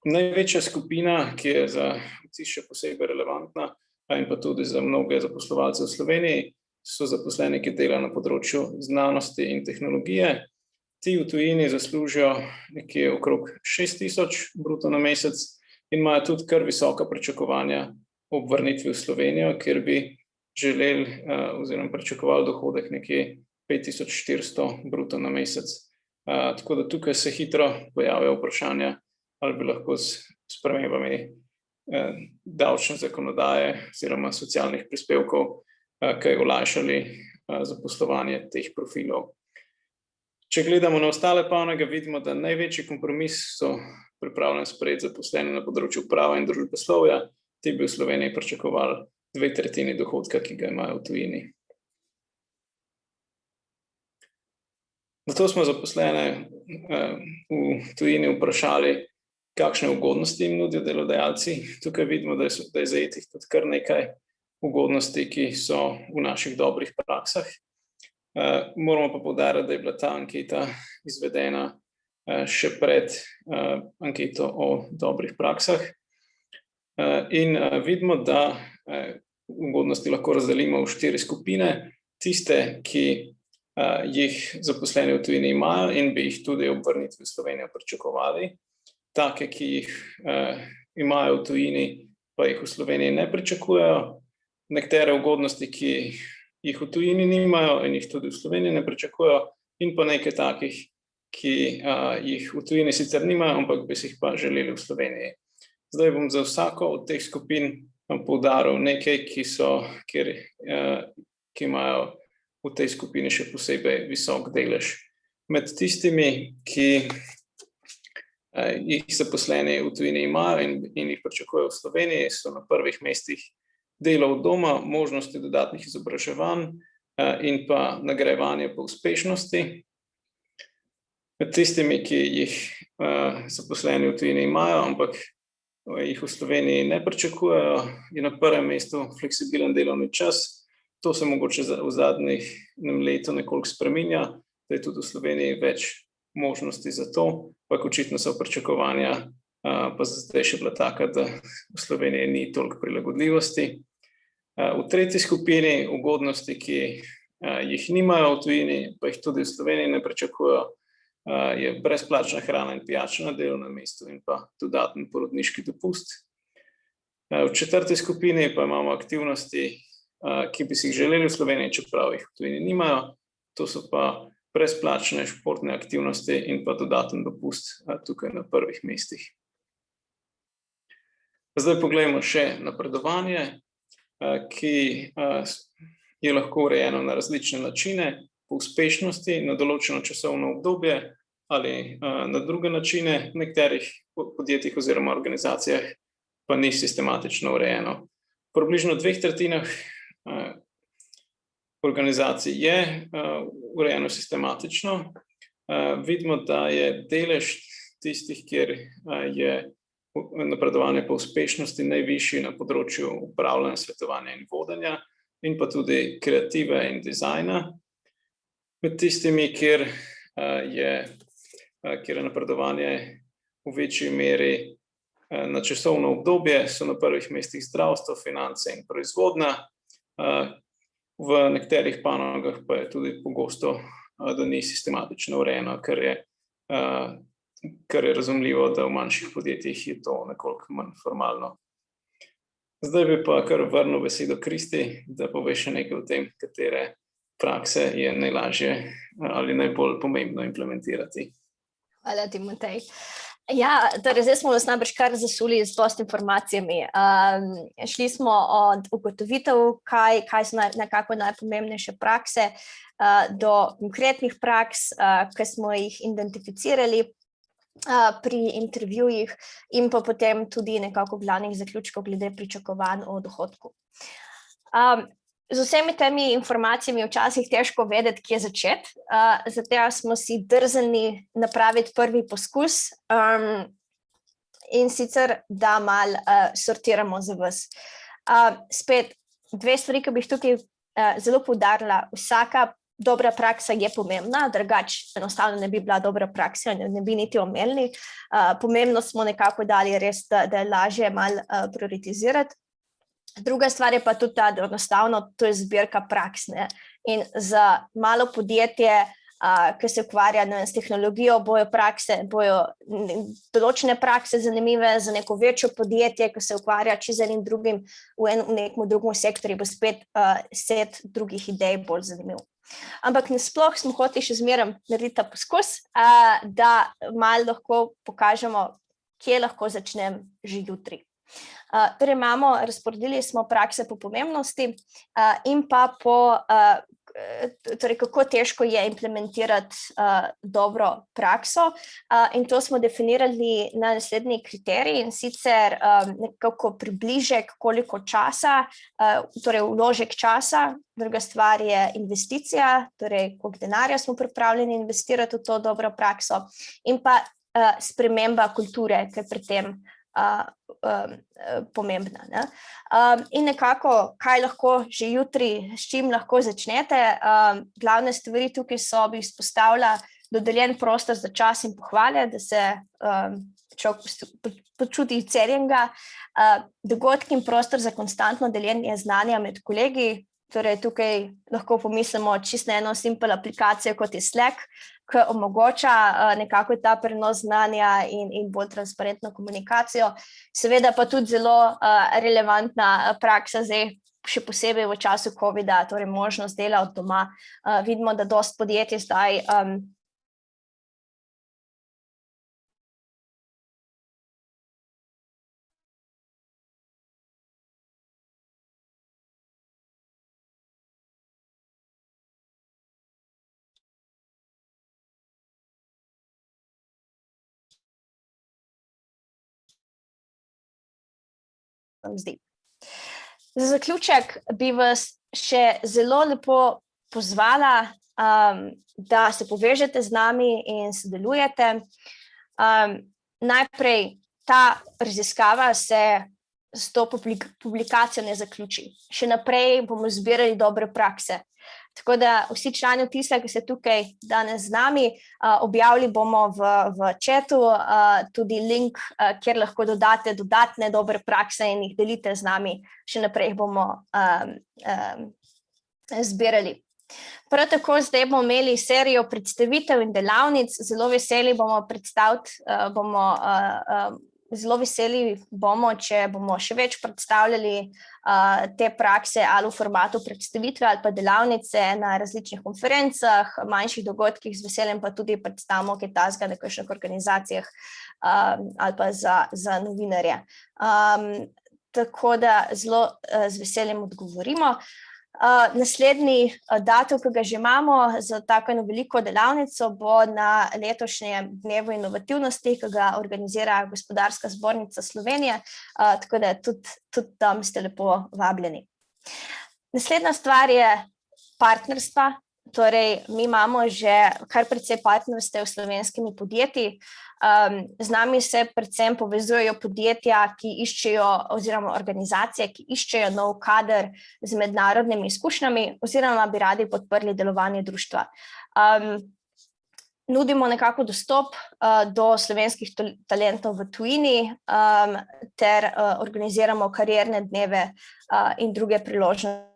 Največja skupina, ki je za vtis še posebej relevantna in pa tudi za mnoge zaposlovalce v Sloveniji, so zaposleni, ki delajo na področju znanosti in tehnologije. Ti v tujini zaslužijo nekje okrog 6 tisoč bruto na mesec in imajo tudi kar visoka pričakovanja ob vrnitvi v Slovenijo, kjer bi želeli oziroma pričakovali dohodek nekje 5400 bruto na mesec. Tako da tukaj se hitro pojavijo vprašanja, ali bi lahko s spremembami davčne zakonodaje oziroma socialnih prispevkov kaj olajšali zaposlovanje teh profilov. Če gledamo na ostale panoge, vidimo, da največji kompromis so pripravljeni sprejeti zaposleni na področju prava in družboslovja. Ti bi v Sloveniji pričakovali 2/3 dohodka, ki ga imajo v tujini. Zato smo zaposlene v tujini vprašali, kakšne ugodnosti jim nudijo delodajalci. Tukaj vidimo, da je zajetih tudi kar nekaj ugodnosti, ki so v naših dobrih praksah. Moramo pa poudariti, da je bila ta anketa izvedena še pred anketo o dobrih praksah. In vidimo, da ugodnosti lahko razdelimo v 4 skupine. Tiste, ki jih zaposleni v tujini imajo in bi jih tudi ob vrnitvi v Slovenijo pričakovali. Take, ki jih imajo v tujini, pa jih v Sloveniji ne pričakujejo. Nekatere ugodnosti, ki jih v tujini nimajo in jih tudi v Sloveniji ne pričakujejo, in pa nekaj takih, ki jih v tujini sicer nimajo, ampak bi si jih pa želeli v Sloveniji. Zdaj bom za vsako od teh skupin poudaril nekaj, ki imajo v tej skupini še posebej visok delež. Med tistimi, ki jih zaposleni v tujini imajo in jih pričakujejo v Sloveniji, so na prvih mestih delo od doma, možnosti dodatnih izobraževanj in pa nagrajevanje po uspešnosti. Med tistimi, ki jih zaposleni v tujini imajo, ampak jih v Sloveniji ne pričakujejo, je na prvem mestu fleksibilen delovni čas. To se mogoče v zadnjem letu nekoliko spreminja, da je tudi v Sloveniji več možnosti za to, pa očitno so pričakovanja pa zdaj še bila taka, da v Sloveniji ni toliko prilagodljivosti. V tretji skupini ugodnosti, ki jih nimajo v tujini, pa jih tudi v Sloveniji ne pričakujejo, je brezplačna hrana in pijača na delovnem mestu in pa dodaten porodniški dopust. V četrti skupini pa imamo aktivnosti, ki bi si jih želeli v Sloveniji, čeprav jih v tujini nimajo. To so pa brezplačne športne aktivnosti in pa dodaten dopust tukaj na prvih mestih. Zdaj pogledamo še napredovanje, ki je lahko urejeno na različne načine, po uspešnosti, na določeno časovno obdobje ali na druge načine. V nekaterih podjetjih oziroma organizacijah pa ni sistematično urejeno. Približno 2/3 organizacij je urejeno sistematično. Vidimo, da je delež tistih, kjer je napredovanje po uspešnosti najvišji na področju upravljanja, svetovanja in vodenja in pa tudi kreative in dizajna. Med tistimi, kjer je napredovanje v večji meri na časovno obdobje, so na prvih mestih zdravstvo, finance in proizvodnja. V nekaterih panogah pa je tudi pogosto, da ni sistematično urejeno, kar je razumljivo, da v manjših podjetjih je to nekoliko manj formalno. Zdaj bi pa kar vrnil besedo Kristi, da pove še nekaj o tem, katere prakse je najlažje ali najbolj pomembno implementirati. Hvala, Timotej. Ja, torej zdaj smo vas najbrž kar zasuli z dosti informacijami. Šli smo od ugotovitev, kaj so nekako najpomembnejše prakse, do konkretnih praks, ki smo jih identificirali pri intervjujih in pa potem tudi nekako glavnih zaključkov glede pričakovanj o dohodku. Z vsemi temi informacijami včasih težko vedeti, kje začeti, zato smo si drznili napraviti prvi poskus in sicer, da malo sortiramo za vas. Spet, dve stvari, ki bi jih tukaj zelo poudarila. Vsaka dobra praksa je pomembna, drugače enostavno ne bi bila dobra praksa, ne bi niti omenili. Pomembno smo nekako dali res, da je lažje malo prioritizirati. Druga stvar je pa tudi ta, da enostavno to je zbirka praks, ne? In za malo podjetje, ki se ukvarja s tehnologijo, bojo določene prakse zanimive, za neko večjo podjetje, ki se ukvarja čisto z enim drugim, v nekem drugem sektorju, bo spet set drugih idej bolj zanimiv. Ampak nasploh smo hoteli še zmeraj narediti ta poskus, da malo lahko pokažemo, kje lahko začnem že jutri. Torej razporedili smo prakse po pomembnosti in pa torej kako težko je implementirati dobro prakso, in to smo definirali na naslednji kriterij, in sicer nekako približek koliko časa, torej vložek časa, druga stvar je investicija, torej koliko denarja smo pripravljeni investirati v to dobro prakso, in pa sprememba kulture, ki je pri tem pomembna, ne? In nekako, kaj lahko že jutri, s čim lahko začnete. Glavne stvari tukaj bi izpostavila dodeljen prostor za čas in pohvale, da se človek počuti cenjenega, dogodki in prostor za konstantno deljenje znanja med kolegi. Torej tukaj lahko pomislimo čisto na eno simpel aplikacijo, kot je Slack, ki omogoča nekako ta prenos znanja in bolj transparentno komunikacijo. Seveda pa tudi zelo relevantna praksa zdaj, še posebej v času covida, torej možnost dela od doma. Vidimo, da dosti podjetij zdaj nam zdi. Za zaključek bi vas še zelo lepo pozvala, da se povežete z nami in sodelujete. Najprej ta raziskava se s to publikacijo ne zaključi. Še naprej bomo zbirali dobre prakse. Tako da vsi člani Vtisa, ki ste tukaj danes z nami, objavili bomo v chatu tudi link, kjer lahko dodate dodatne dobre prakse in jih delite z nami. Še naprej jih bomo zbirali. Prav tako zdaj bomo imeli serijo predstavitev in delavnic. Zelo veseli bomo, če bomo še več predstavljali te prakse ali v formatu predstavitve ali pa delavnice na različnih konferencah, manjših dogodkih, z veseljem pa tudi predstavimo kaj takega na kakšnih organizacijah ali pa za novinarje. Tako da zelo z veseljem odgovorimo. Naslednji datum, ki ga že imamo za tako eno veliko delavnico, bo na letošnjem dnevu inovativnosti, ki ga organizira Gospodarska zbornica Slovenije, tako da tudi tam ste lepo vabljeni. Naslednja stvar je partnerstva. Torej, mi imamo že kar precej partnerstev s slovenskimi podjetji. Z nami se predvsem povezujejo podjetja, ki iščejo, oziroma organizacije, ki iščejo nov kader z mednarodnimi izkušnjami, oziroma bi radi podprli delovanje društva. Nudimo nekako dostop do slovenskih talentov v tujini ter organiziramo karierne dneve in druge priložnosti.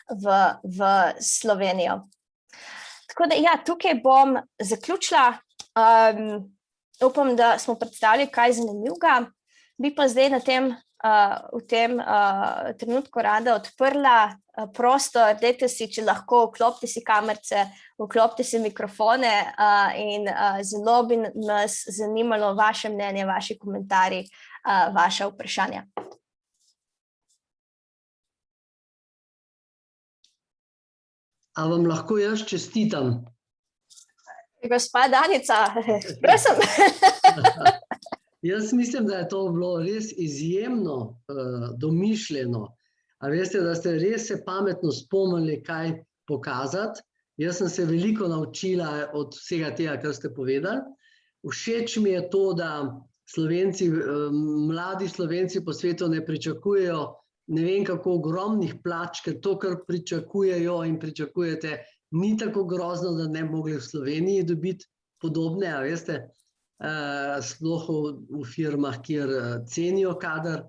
V Slovenijo. Tako da, ja, tukaj bom zaključila. Upam, da smo predstavili kaj zanimivega. Bi pa zdaj v tem trenutku rada odprla prostor. Dajte si, če lahko, vklopite si kamerice, vklopite si mikrofone in zelo bi nas zanimalo vaše mnenje, vaši komentarji, vaša vprašanja. A vam lahko jaz čestitam? Gospa Danica, prosim. Jaz mislim, da je to bilo res izjemno domišljeno. A veste, da ste res se pametno spomnili, kaj pokazati. Jaz sem se veliko naučila od vsega tega, kar ste povedali. Všeč mi je to, da Slovenci, mladi Slovenci po svetu ne pričakujejo ne vem kako ogromnih plač, ker to, kar pričakujejo in pričakujete, ni tako grozno, da ne bi mogli v Sloveniji dobiti podobne, a veste, sploh v firmah, kjer cenijo kader,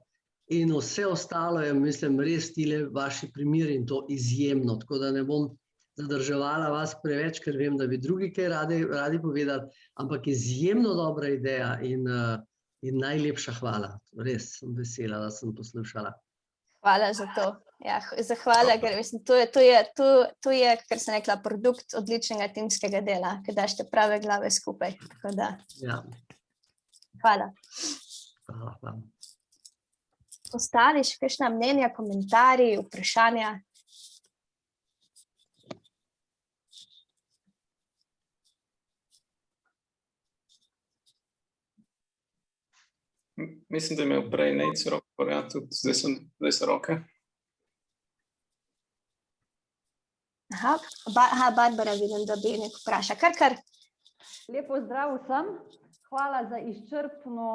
in vse ostalo je, mislim, res tile vaši primeri in to izjemno, tako da ne bom zadrževala vas preveč, ker vem, da bi drugi kaj radi povedali, ampak izjemno dobra ideja in najlepša hvala. Res sem vesela, da sem poslušala. Hvala za to. Ja, zahvala, ker mislim, to je, kar sem rekla, produkt odličnega timskega dela, ki dašte prave glave skupaj. Tako da. Ja. Hvala. Hvala. Ostali še kakšna mnenja, komentarji, vprašanja? Mislim, da je imel prej Nejc roko, ja, tudi zdaj so roke. Barbara, vidim, da bi nekaj vpraša. Kar. Lepo zdrav vsem. Hvala za izčrpno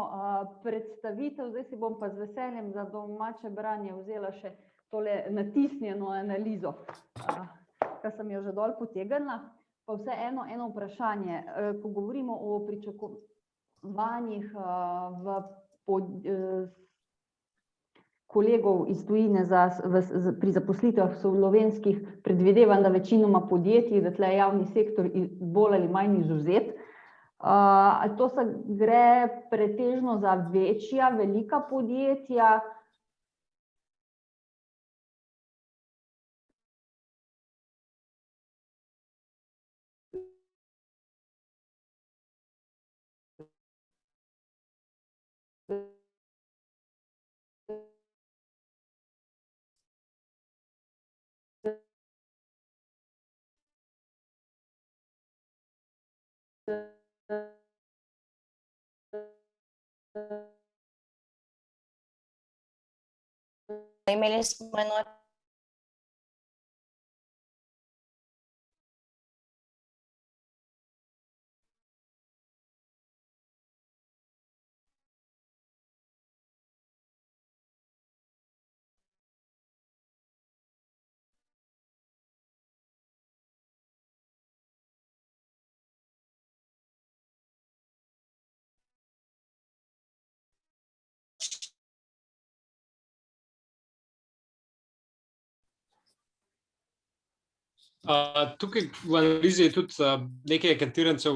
predstavitev. Zdaj si bom pa z veseljem za domače branje vzela še tole natisnjeno analizo, kar sem jo že dol potegnila. Pa vse eno vprašanje. Ko govorimo o pričakovanjih kolegov iz tujine pri zaposlitvah slovenskih, predvidevam, da večinoma podjetij, da tle javni sektor bolj ali manj izvzet. To se gre pretežno za večja, velika podjetja, Imeli smo eno Tukaj v analizi je tudi nekaj katirancev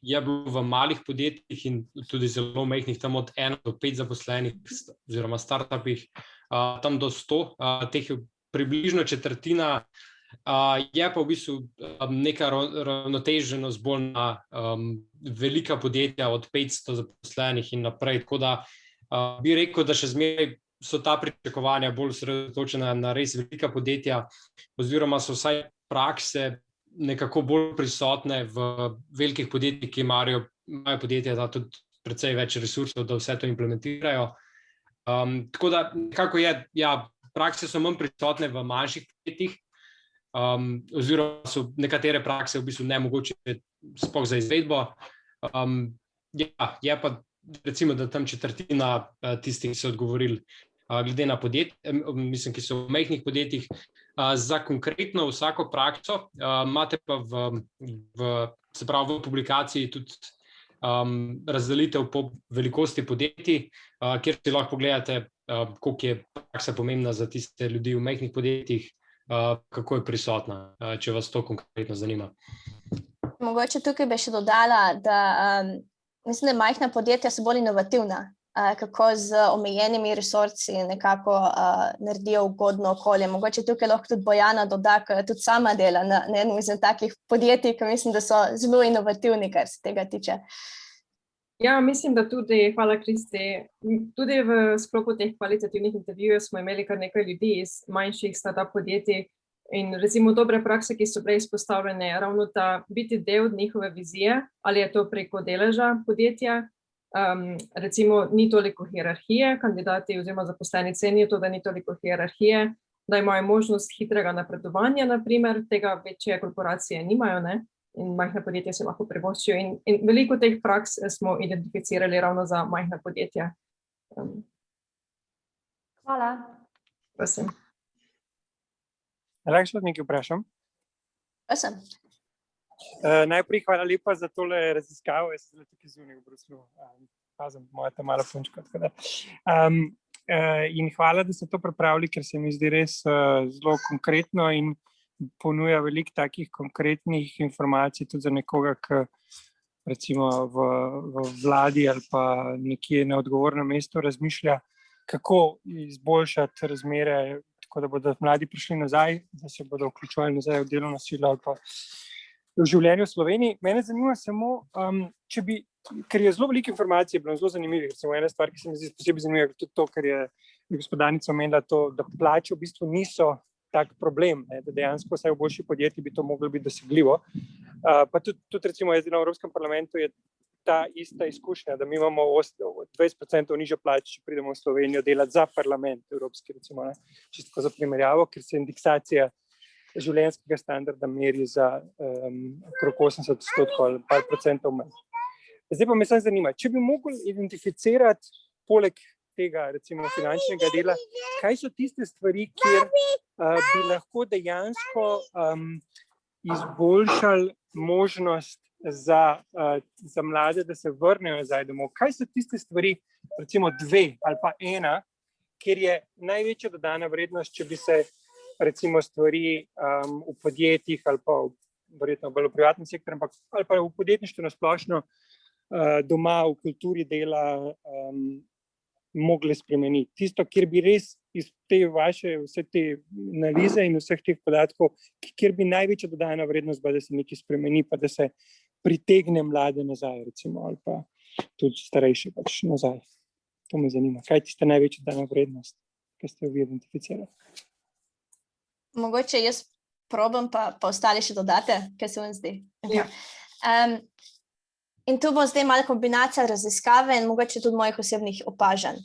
je bilo v malih podjetjih in tudi zelo majhnih, tam od 1 do 5 zaposlenih oziroma startupih, tam do 100, teh je približno četrtina, je pa v bistvu neka ravnoteženost bolj na velika podjetja od 500 zaposlenih in naprej, tako da bi rekel, da še zmeraj so ta pričakovanja bolj osredotočena na res velika podjetja oziroma so vsaj prakse nekako bolj prisotne v velikih podjetjih, ki imajo podjetja da tudi precej več resursov, da vse to implementirajo. Tako da nekako je, ja, prakse so manj prisotne v manjših podjetjih, oziroma so nekatere prakse v bistvu nemogoče sploh za izvedbo. Ja, je pa recimo, da tam četrtina tistih, ki so odgovorili glede na podjetje, mislim, ki so v majhnih podjetjih. Za konkretno vsako prakso imate pa se pravi v publikaciji tudi razdelitev po velikosti podjetij, kjer si lahko pogledate, koliko je praksa pomembna za tiste ljudi v majhnih podjetjih, kako je prisotna, če vas to konkretno zanima. Mogoče tukaj bi še dodala, da mislim, da majhna podjetja so bolj inovativna, kako z omejenimi resursi nekako naredijo ugodno okolje. Mogoče tukaj lahko tudi Bojana doda, ker tudi sama dela na enem izmed takih podjetij, ki mislim, da so zelo inovativni, kar se tega tiče. Ja, mislim, da tudi, hvala Kristi, tudi v sklopu teh kvalitativnih intervjujev smo imeli kar nekaj ljudi iz manjših startup podjetij in recimo dobre prakse, ki so prej izpostavljene, ravno ta biti del njihove vizije, ali je to preko deleža podjetja. Recimo ni toliko hierarhije, kandidati oziroma zaposleni cenijo to, da ni toliko hierarhije, da imajo možnost hitrega napredovanja, naprimer, tega večje korporacije nimajo, ne? In majhna podjetja se lahko privoščijo in veliko teh praks smo identificirali ravno za majhna podjetja. Hvala. Prosim. Lahko še nekaj vprašam? Prosim. Najprej hvala lepa za tole raziskavo, jaz sem tukaj zunaj v Bruslu, pazim, moja ta mala punčka, tako da. In hvala, da ste to pripravili, ker se mi zdi res zelo konkretno in ponuja veliko takih konkretnih informacij tudi za nekoga, ki recimo v vladi ali pa nekje na odgovornem mestu razmišlja, kako izboljšati razmere, tako da bodo mladi prišli nazaj, da se bodo vključevali nazaj v delovno silo ali pa v življenju v Sloveniji. Mene zanima samo, če bi, ker je zelo veliko informacij, bilo zelo zanimivih, recimo ena stvar, ki se mi zdi posebej zanimiva, tudi to, ker je gospodarnica omenila to, da plače v bistvu niso tak problem, ne, da dejansko vsaj v boljših podjetjih bi to moglo biti dosegljivo. Pa tudi recimo jaz na Evropskem parlamentu je ta ista izkušnja, da mi imamo 20% nižjo plačo, če pridemo v Slovenijo delati za parlament evropski, recimo, ne, čisto za primerjavo, ker se indeksacija življenjskega standarda meri za okrog 80% ali par procentov manj. Zdaj pa me samo zanima, če bi mogli identificirati poleg tega recimo finančnega dela, kaj so tiste stvari, kjer bi lahko dejansko izboljšali možnost za mlade, da se vrnejo nazaj domov. Kaj so tiste stvari, recimo 2 ali pa 1, kjer je največja dodana vrednost, če bi se recimo stvari v podjetjih ali pa verjetno bolj v privatnem sektorju, ali pa v podjetništvu nasplošno doma v kulturi dela mogli spremeniti. Tisto, kjer bi res iz te vaše vse te analize in vseh teh podatkov, kjer bi največja dodana vrednost bila, da se nekaj spremeni, pa da se pritegne mlade nazaj, recimo, ali pa tudi starejši pač nazaj. To me zanima. Kaj je tista največja dodana vrednost, ki ste jo vi identificirali? Mogoče jaz probam, pa ostali še dodate, kaj se vam zdi. Ja. In tu bo zdaj malo kombinacija raziskave in mogoče tudi mojih osebnih opažanj.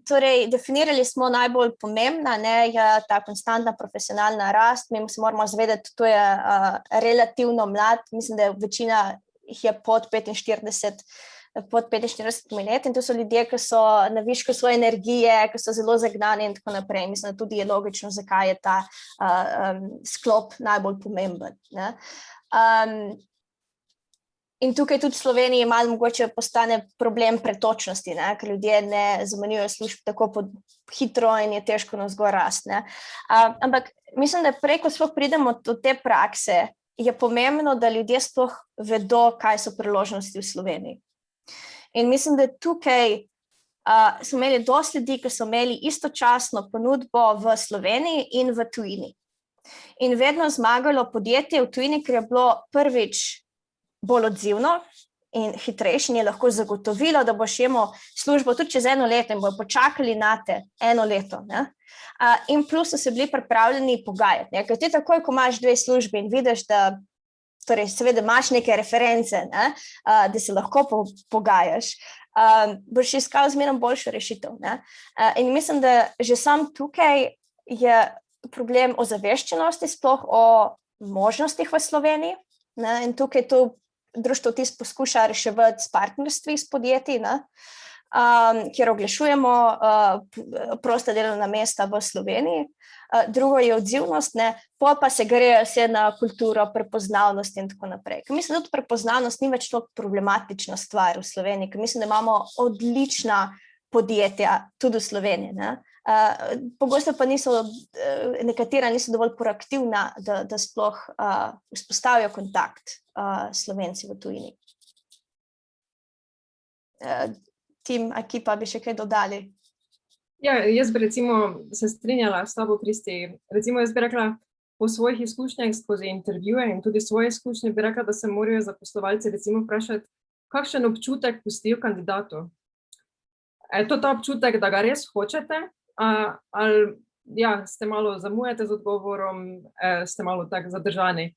Torej, definirali smo najbolj pomembna, je ta konstantna profesionalna rast. Mi se moramo zavedati, to je relativno mlad, mislim, da večina jih je pod 45 let in to so ljudje, ki so na višku svoje energije, ki so zelo zagnani in tako naprej. Mislim, da tudi je logično, zakaj je ta sklop najbolj pomemben. Ne? In tukaj tudi v Sloveniji malo mogoče postane problem pretočnosti, ne? Ker ljudje ne zamenjujejo služb tako hitro in je težko navzgor rasti. Ampak mislim, da preko sploh pridemo do te prakse, je pomembno, da ljudje sploh vedo, kaj so priložnosti v Sloveniji. In mislim, da tukaj smo imeli dosti ljudi, ki so imeli istočasno ponudbo v Sloveniji in v tujini. In vedno zmagalo podjetje v tujini, ker je bilo prvič bolj odzivno in hitrejši in je lahko zagotovilo, da boš imel službo tudi čez 1 leto in bojo počakali na te 1 leto. Ne? In plus so se bili pripravljeni pogajati. Ne? Ker ti takoj, ko imaš 2 službi in vidiš, da torej seveda imaš neke reference, ne? Da se lahko pogajaš, boš iskal zmerno boljšo rešitev. Ne? In mislim, da že sam tukaj je problem ozaveščenosti, sploh o možnostih v Sloveniji. Ne? In tukaj to društvo TIS poskuša reševati s partnerstvi s podjetji, ne? Kjer oglašujemo prosta delovna mesta v Sloveniji. Drugo je odzivnost, ne? Pa se gre vse na kulturo, prepoznavnost in tako naprej. Ker mislim, da tudi prepoznavnost ni več toliko problematična stvar v Sloveniji, ker mislim, da imamo odlična podjetja tudi v Sloveniji. Ne? Pogosto pa nekatera niso dovolj proaktivna, da sploh vzpostavijo kontakt Slovenci v tujini. Tim, ekipa, bi še kaj dodali? Ja, jaz bi recimo se strinjala s tabo, Kristi. Recimo jaz bi rekla, po svojih izkušnjah skozi intervjuje in tudi svoje izkušnje bi rekla, da se morajo zaposlovalci recimo vprašati, kakšen občutek pustijo kandidatu. Je to ta občutek, da ga res hočete? Ali ja, ste malo zamujate z odgovorom, ste malo tako zadržani.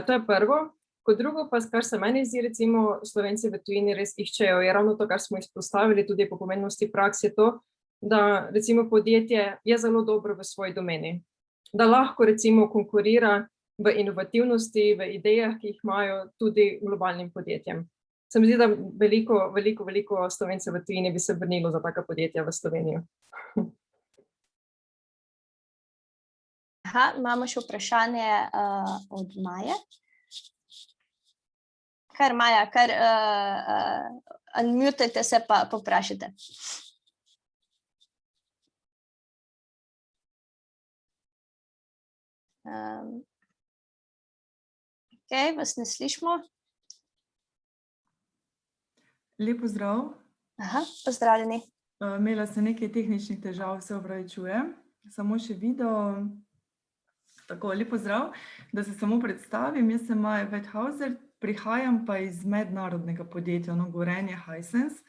To je prvo. Kot drugo pa, kar se meni zdi, recimo Slovenci v tujini res iščejo, je ravno to, kar smo izpostavili tudi po pomembnosti praksi, to, da recimo podjetje je zelo dobro v svoji domeni. Da lahko recimo konkurira v inovativnosti, v idejah, ki jih imajo tudi globalnim podjetjem. Se mi zdi, da veliko Slovencev v tujini bi se vrnilo za taka podjetja v Slovenijo. Imamo še vprašanje od Maje. Kar Maja, unmutejte se pa poprašajte. Ok, vas ne slišimo. Lep pozdrav. Pozdravljeni. Imela sem nekaj tehničnih težav, se opravičujem. Samo še video. Tako, lep pozdrav, da se samo predstavim. Jaz sem Maja Weithauser, prihajam pa iz mednarodnega podjetja Gorenje Hisense.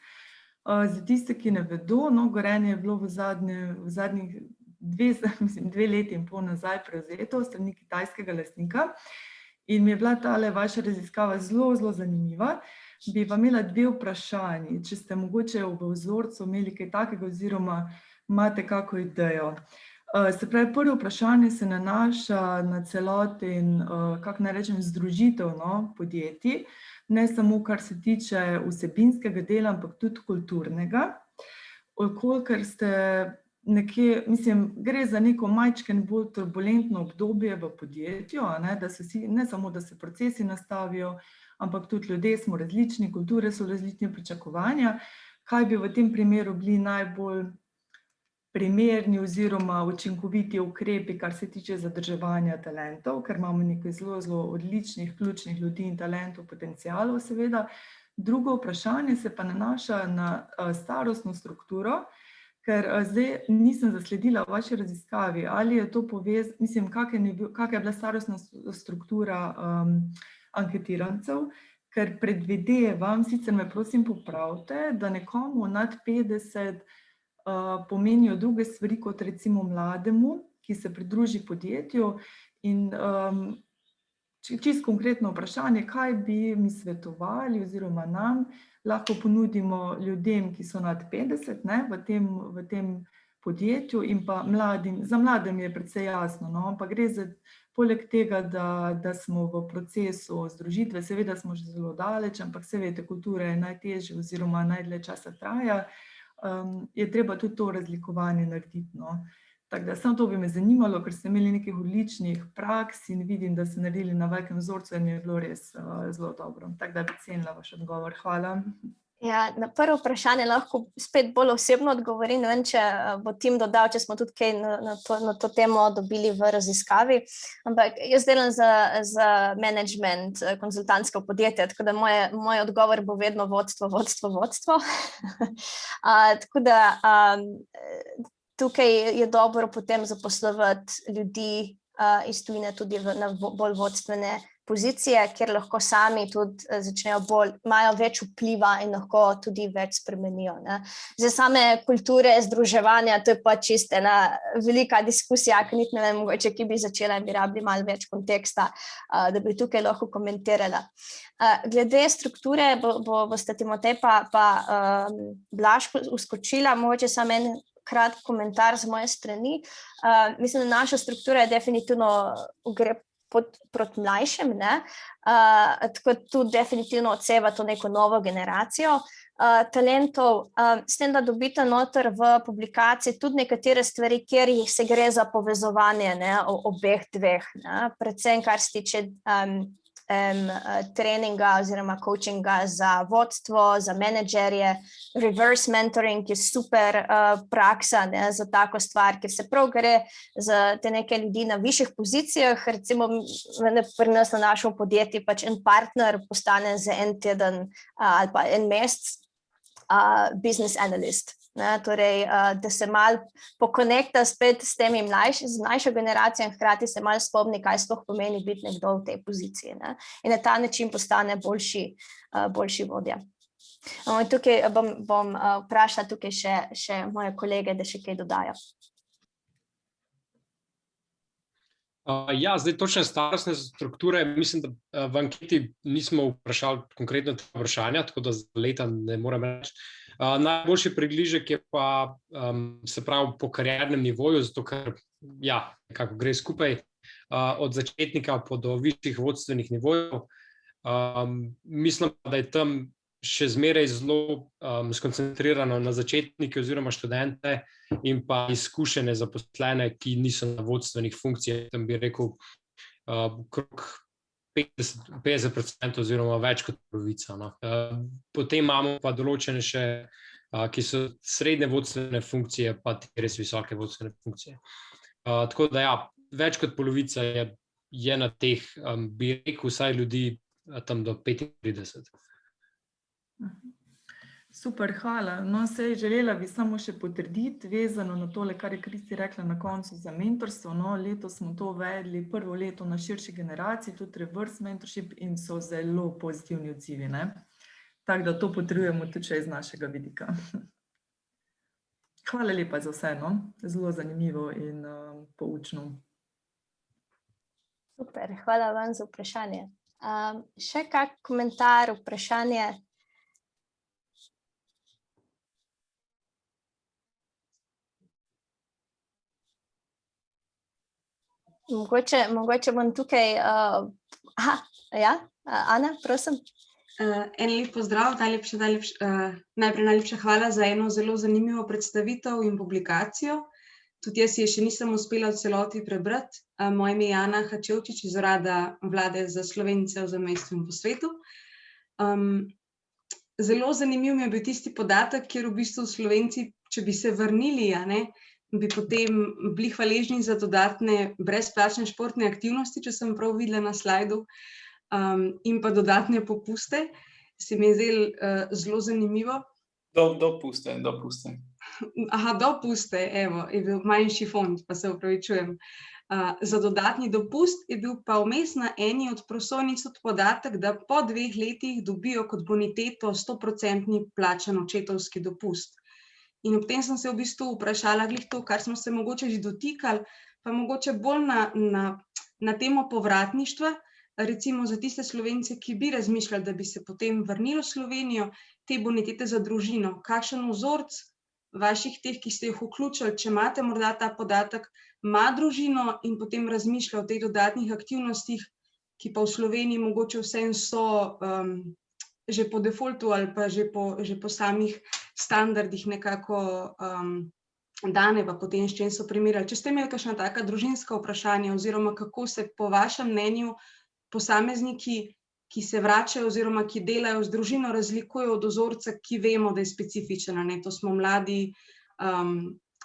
Za tiste, ki ne vedo, Gorenje je bilo v zadnjih 2 leti in pol nazaj prevzeto strani kitajskega lastnika in mi je bila tale vaša raziskava zelo, zelo zanimiva. Bi pa imela 2 vprašanji, če ste mogoče v vzorcu imeli kaj takega oziroma imate kako idejo. Se pravi, prvo vprašanje se nanaša na celoten, kako naj rečem, združitev podjetij, ne samo kar se tiče vsebinskega dela, ampak tudi kulturnega. Kolikor ste nekje, mislim, gre za neko majčken bolj turbulentno obdobje v podjetju, da so ne samo, da se procesi nastavijo, ampak tudi ljudje smo različni, kulture so različne, pričakovanja. Kaj bi v tem primeru bili najbolj primerni oziroma učinkoviti ukrepi, kar se tiče zadrževanja talentov, ker imamo nekaj zelo, zelo odličnih, ključnih ljudi in talentov, potencialov seveda. Drugo vprašanje se pa nanaša na starostno strukturo, ker zdaj nisem zasledila v vaši raziskavi, ali je to mislim, kakšna je bila starostna struktura anketirancev, ker predvidevam, sicer me prosim popravite, da nekomu nad 50 pomenijo druge stvari kot recimo mlademu, ki se pridruži podjetju in čisto konkretno vprašanje, kaj bi mi svetovali oziroma nam lahko ponudimo ljudem, ki so nad 50, ne, v tem podjetju in pa mladim. Za mladim je precej jasno, no, pa gre za poleg tega, da smo v procesu združitve, seveda smo že zelo daleč, ampak se veste, kultura je najtežja oziroma najdlje časa traja, je treba tudi to razlikovanje narediti, no. Tako da samo to bi me zanimalo, ker ste imeli nekih odličnih praks in vidim, da ste naredili na velikem vzorcu in mi je bilo res zelo dobro. Tako da bi cenila vaš odgovor. Hvala. Ja, na prvo vprašanje lahko spet bolj osebno odgovorim, ne vem, če bo Tim dodal, če smo tudi kaj na to temo dobili v raziskavi, ampak jaz delam za management, konzultantsko podjetje, tako da moj odgovor bo vedno vodstvo. Tako da tukaj je dobro potem zaposlovati ljudi iz tujine tudi na bolj vodstvene pozicije, kjer lahko sami tudi imajo več vpliva in lahko tudi več spremenijo, ne. Zdaj same kulture združevanja, to je pa čisto ena velika diskusija, ki niti ne vem, mogoče, ki bi začela in bi rabili malo več konteksta, da bi tukaj lahko komentirala. Glede strukture boste Timotej pa Blaž uskočila, mogoče samo en kratki komentar z moje strani. Mislim, da naša struktura je definitivno gre proti mlajšim, ne? Tako tu definitivno odseva to neko novo generacijo talentov, s tem, da dobite noter v publikaciji tudi nekatere stvari, kjer se gre za povezovanje, ne, obeh dveh, ne? Predvsem kar se tiče treninga oziroma coachinga za vodstvo, za menedžerje, reverse mentoring je super praksa, ne, za tako stvar, ker se prav gre za te neke ljudi na višjih pozicijah, recimo pri nas na našem podjetju pač en partner postane za en teden ali pa en mesec business analyst. Ne, torej, da se malo pokonekta spet s temi mlajšo generacijo in hkrati se malo spomni, kaj sploh pomeni biti nekdo v tej poziciji, ne, in na ta način postane boljši vodja. Tukaj bom vprašala tukaj še moje kolege, da še kaj dodajo. Ja, zdaj točne starostne strukture, mislim, da v anketi nismo vprašali konkretno te vprašanja, tako da za leta ne morem reči. Najboljši približek je pa, se pravi, po kariernem nivoju, zato ker, ja, nekako gre skupaj od začetnika pa do višjih vodstvenih nivojev. Mislim, da je tam še zmeraj zelo skoncentrirano na začetnike oziroma študente in pa izkušene zaposlene, ki niso na vodstvenih funkcijah, tam bi rekel okrog 50% oziroma več kot polovica, no. Potem imamo pa določene še, ki so srednje vodstvene funkcije, pa res visoke vodstvene funkcije. Tako da ja, več kot polovica je na teh, bi rekel, vsaj ljudi tam do 35. Super, hvala. No, sej želela bi samo še potrditi, vezano na tole, kar je Kristi rekla na koncu za mentorstvo. No, letos smo to uvedli prvo leto na širši generaciji, tudi reverse mentorship, in so zelo pozitivni odzivi, ne. Tako da to potrebujemo tudi še iz našega vidika. Hvala lepa za vse, no. Zelo zanimivo in poučno. Super, hvala vam za vprašanje. Še kak komentar, vprašanje? Mogoče bom tukaj, ja, Ana, prosim. En lep pozdrav, najprej najlepša hvala za eno zelo zanimivo predstavitev in publikacijo. Tudi jaz je še nisem uspela v celoti prebrati. Moje ime je Ana Hačevčič iz Urada Vlade za Slovence v zamejstvu in po svetu. Zelo zanimiv mi je bil tisti podatek, kjer v bistvu Slovenci, če bi se vrnili, a ne, bi potem bili hvaležni za dodatne brezplačne športne aktivnosti, če sem prav videla na slajdu, in pa dodatne popuste. Se mi je zdelo zelo zanimivo. Dopuste. Aha, dopuste, evo, je bil manjši fond, pa se opravičujem. Za dodatni dopust je bil pa vmes na eni od prosojnic podatek, da po 2 letih dobijo kot boniteto 100% plačan očetovski dopust. In ob tem sem se v bistvu vprašala glih to, kar smo se mogoče že dotikali, pa mogoče bolj na temo povratništva, recimo za tiste Slovence, ki bi razmišljali, da bi se potem vrnili v Slovenijo, te bonitete za družino. Kakšen vzorec vaših teh, ki ste jih vključili, če imate morda ta podatek, ima družino in potem razmišlja o teh dodatnih aktivnostih, ki pa v Sloveniji mogoče vseeno so že po defaultu ali pa že po samih standardih nekako dane, pa potem s čem so primerjali. Če ste imeli kakšna taka družinska vprašanja oziroma kako se po vašem mnenju posamezniki, ki se vračajo oziroma ki delajo z družino, razlikujejo od vzorca, ki vemo, da je specifičen. To smo mladi,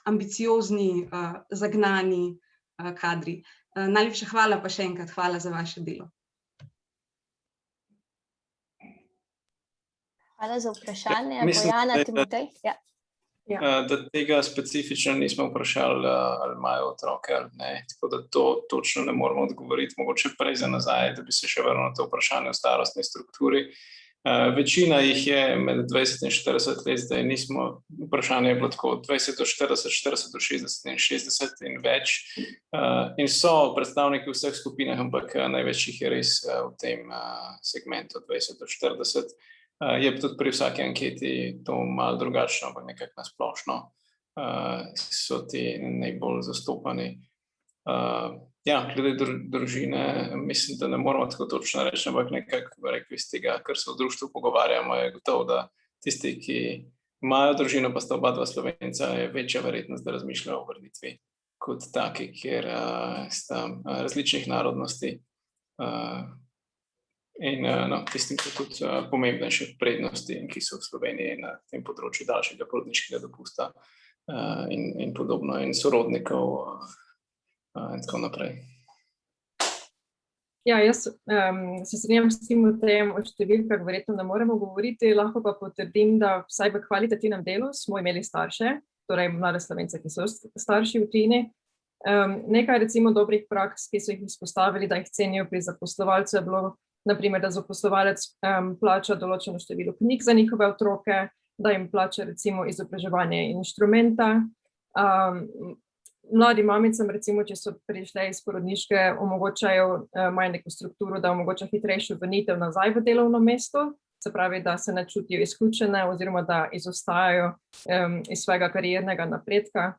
ambiciozni, zagnani kadri. Najlepša hvala pa še enkrat, hvala za vaše delo. Hvala za vprašanje. Bojana, Timotej. Ja. Da tega specifično nismo vprašali, ali imajo otroke ali ne, tako da to točno ne moramo odgovoriti, mogoče prej za nazaj, da bi se še vrnil na to vprašanje o starostni strukturi. Večina jih je med 20 in 40 let, zdaj nismo, vprašanje je bilo tako 20 do 40, 40 do 60 in 60 in več. In so predstavniki v vseh skupinah, ampak največ jih je res v tem segmentu 20 do 40. Je pa tudi pri vsaki anketi to malo drugačno, ampak nekako nasplošno so ti najbolj zastopani. Glede družine, mislim, da ne moramo tako točno reči, ampak nekako rekli iz tega, kar se v društvu pogovarjamo, je gotovo, da tisti, ki imajo družino, pa sta oba dva Slovenca, je večja verjetnost, da razmišljajo o vrnitvi kot taki, kjer sta različnih narodnosti. In tistim so tudi pomembnejše prednosti, ki so v Sloveniji na tem področju daljšega porodniškega dopusta in podobno, in sorodnikov in tako naprej. Ja, jaz se strinjam s Timotejem o številkah, verjetno ne moremo govoriti, lahko pa potrdim, da vsaj v kvalitativnem delu smo imeli starše, torej mlade Slovence, ki so starši v tujini. Nekaj recimo dobrih praks, ki so jih izpostavili, da jih cenijo pri zaposlovalcu, je bilo naprimer, da zaposlovalec plača določeno število knjig za njihove otroke, da jim plača recimo izobraževanje inštrumenta. Mladim mamicam, recimo, če so prišle iz porodniške, omogočajo imajo neko strukturo, da omogoča hitrejšo vrnitev nazaj v delovno mesto, se pravi, da se ne čutijo izključene oziroma da izostajajo iz svojega kariernega napredka.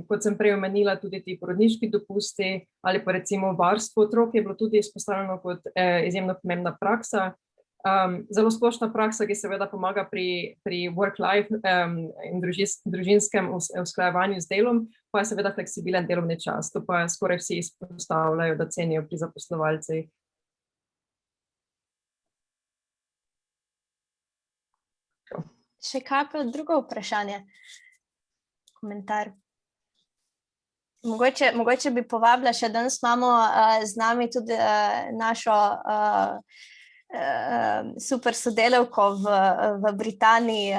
Kot sem prej omenila, tudi ti porodniški dopusti ali pa recimo varstvo otrok je bilo tudi izpostavljeno kot izjemno pomembna praksa. Zelo splošna praksa, ki seveda pomaga pri work-life in družinskem usklajevanju z delom, pa je seveda fleksibilen delovni čas. To pa skoraj vsi izpostavljajo, da cenijo pri zaposlovalcih. Še kako drugo vprašanje? Komentar? Mogoče bi povabila še, danes imamo z nami tudi našo super sodelavko v Britaniji,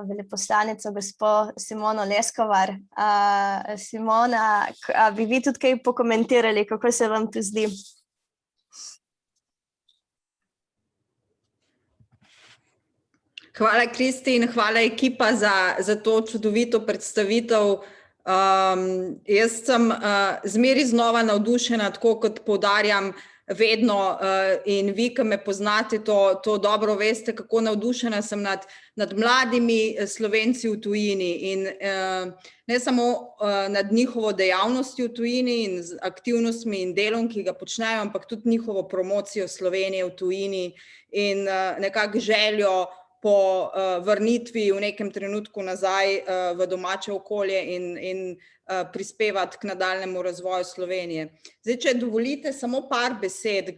veleposlanico gospo Simono Leskovar. Simona, bi vi tudi kaj pokomentirali, kako se vam to zdi? Hvala, Kristi, in hvala ekipa za to čudovito predstavitev. Jaz sem zmeri znova navdušena, tako kot poudarjam vedno, in vi, ki me poznate, to dobro veste, kako navdušena sem nad mladimi Slovenci v tujini in ne samo nad njihovo dejavnostjo v tujini in z aktivnostmi in delom, ki ga počnejo, ampak tudi njihovo promocijo Slovenije v tujini in nekako željo po vrnitvi v nekem trenutku nazaj v domače okolje in prispevati k nadaljnjemu razvoju Slovenije. Zdaj, če dovolite samo par besed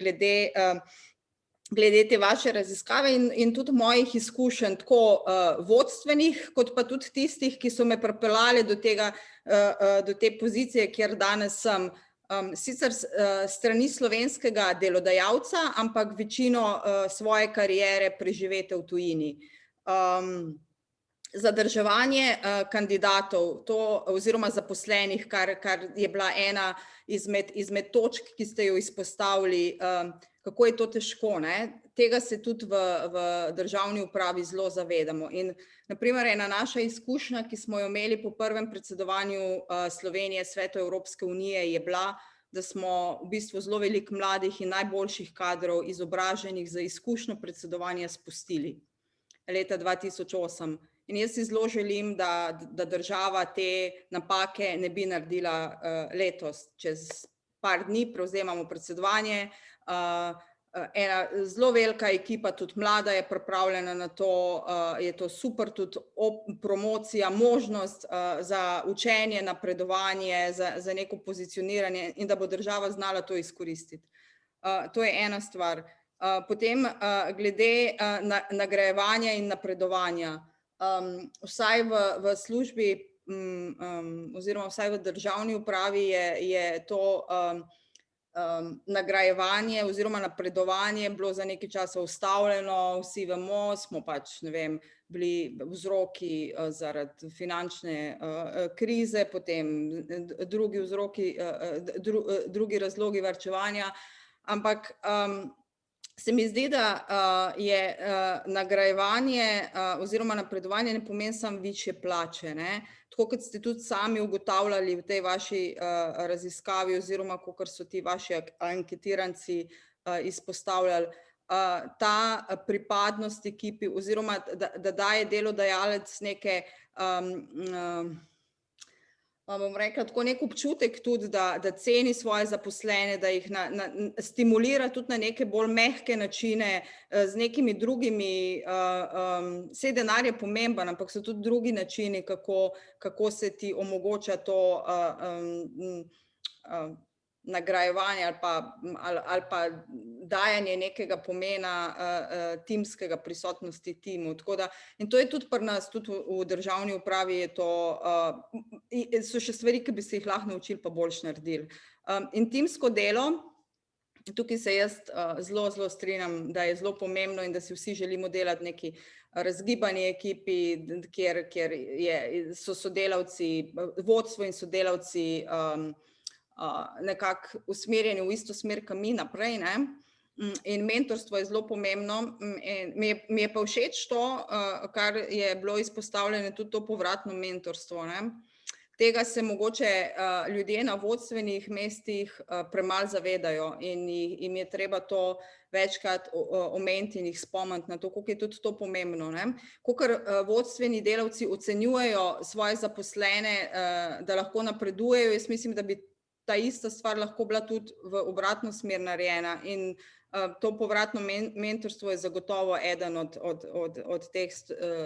glede te vaše raziskave in tudi mojih izkušenj, tako vodstvenih, kot pa tudi tistih, ki so me pripeljali do te pozicije, kjer danes sem. Sicer strani slovenskega delodajalca, ampak večino svoje kariere preživete v tujini. Zadrževanje kandidatov oziroma zaposlenih, kar je bila ena izmed točk, ki ste jo izpostavili, kako je to težko, ne? Tega se tudi v državni upravi zelo zavedamo. In naprimer ena naša izkušnja, ki smo jo imeli po prvem predsedovanju Slovenije Svetu Evropske unije, je bila, da smo v bistvu zelo veliko mladih in najboljših kadrov izobraženih za izkušnjo predsedovanja spustili leta 2008. In jaz si zelo želim, da država te napake ne bi naredila letos. Čez par dni prevzemamo predsedovanje, ena zelo velika ekipa, tudi mlada je pripravljena na to, je to super tudi promocija, možnost za učenje, napredovanje, za neko pozicioniranje in da bo država znala to izkoristiti. To je ena stvar. Potem glede nagrajevanja in napredovanja. Vsaj v službi oziroma vsaj v državni upravi je to nagrajevanje oziroma napredovanje bilo za nekaj časa ustavljeno. Vsi vemo, smo pač, ne vem, bili vzroki zaradi finančne krize, potem drugi vzroki, drugi razlogi varčevanja, ampak se mi zdi, da je nagrajevanje oziroma napredovanje ne pomeni samo višje plače, ne? Tako kot ste tudi sami ugotavljali v tej vaši raziskavi oziroma kakor so ti vaši anketiranci izpostavljali, ta pripadnost ekipi oziroma da daje delodajalec neke bom rekla, tako nek občutek tudi, da ceni svoje zaposlene, da jih stimulira tudi na neke bolj mehke načine, z nekimi drugimi, saj denar je pomemben, ampak so tudi drugi načini, kako se ti omogoča to nagrajevanje ali pa dajanje nekega pomena timskega prisotnosti timu. In to je tudi pri nas, tudi v državni upravi je to, so še stvari, ki bi se jih lahko naučili pa boljše naredili. In timsko delo, tukaj se jaz zelo strinjam, da je zelo pomembno in da si vsi želimo delati neki razgibani ekipi, kjer so sodelavci, vodstvo in sodelavci nekako usmerjeni v isto smer, kot mi naprej, ne? In mentorstvo je zelo pomembno. Mi je pa všeč to, kar je bilo izpostavljeno, tudi to povratno mentorstvo, ne? Tega se mogoče ljudje na vodstvenih mestih premalo zavedajo in jim je treba to večkrat omeniti in jih spomniti na to, koliko je tudi to pomembno, ne? Kakor vodstveni delavci ocenjujejo svoje zaposlene, da lahko napredujejo, jaz mislim, da bi ta ista stvar lahko bila tudi v obratno smer narejena in to povratno mentorstvo je zagotovo eden od teh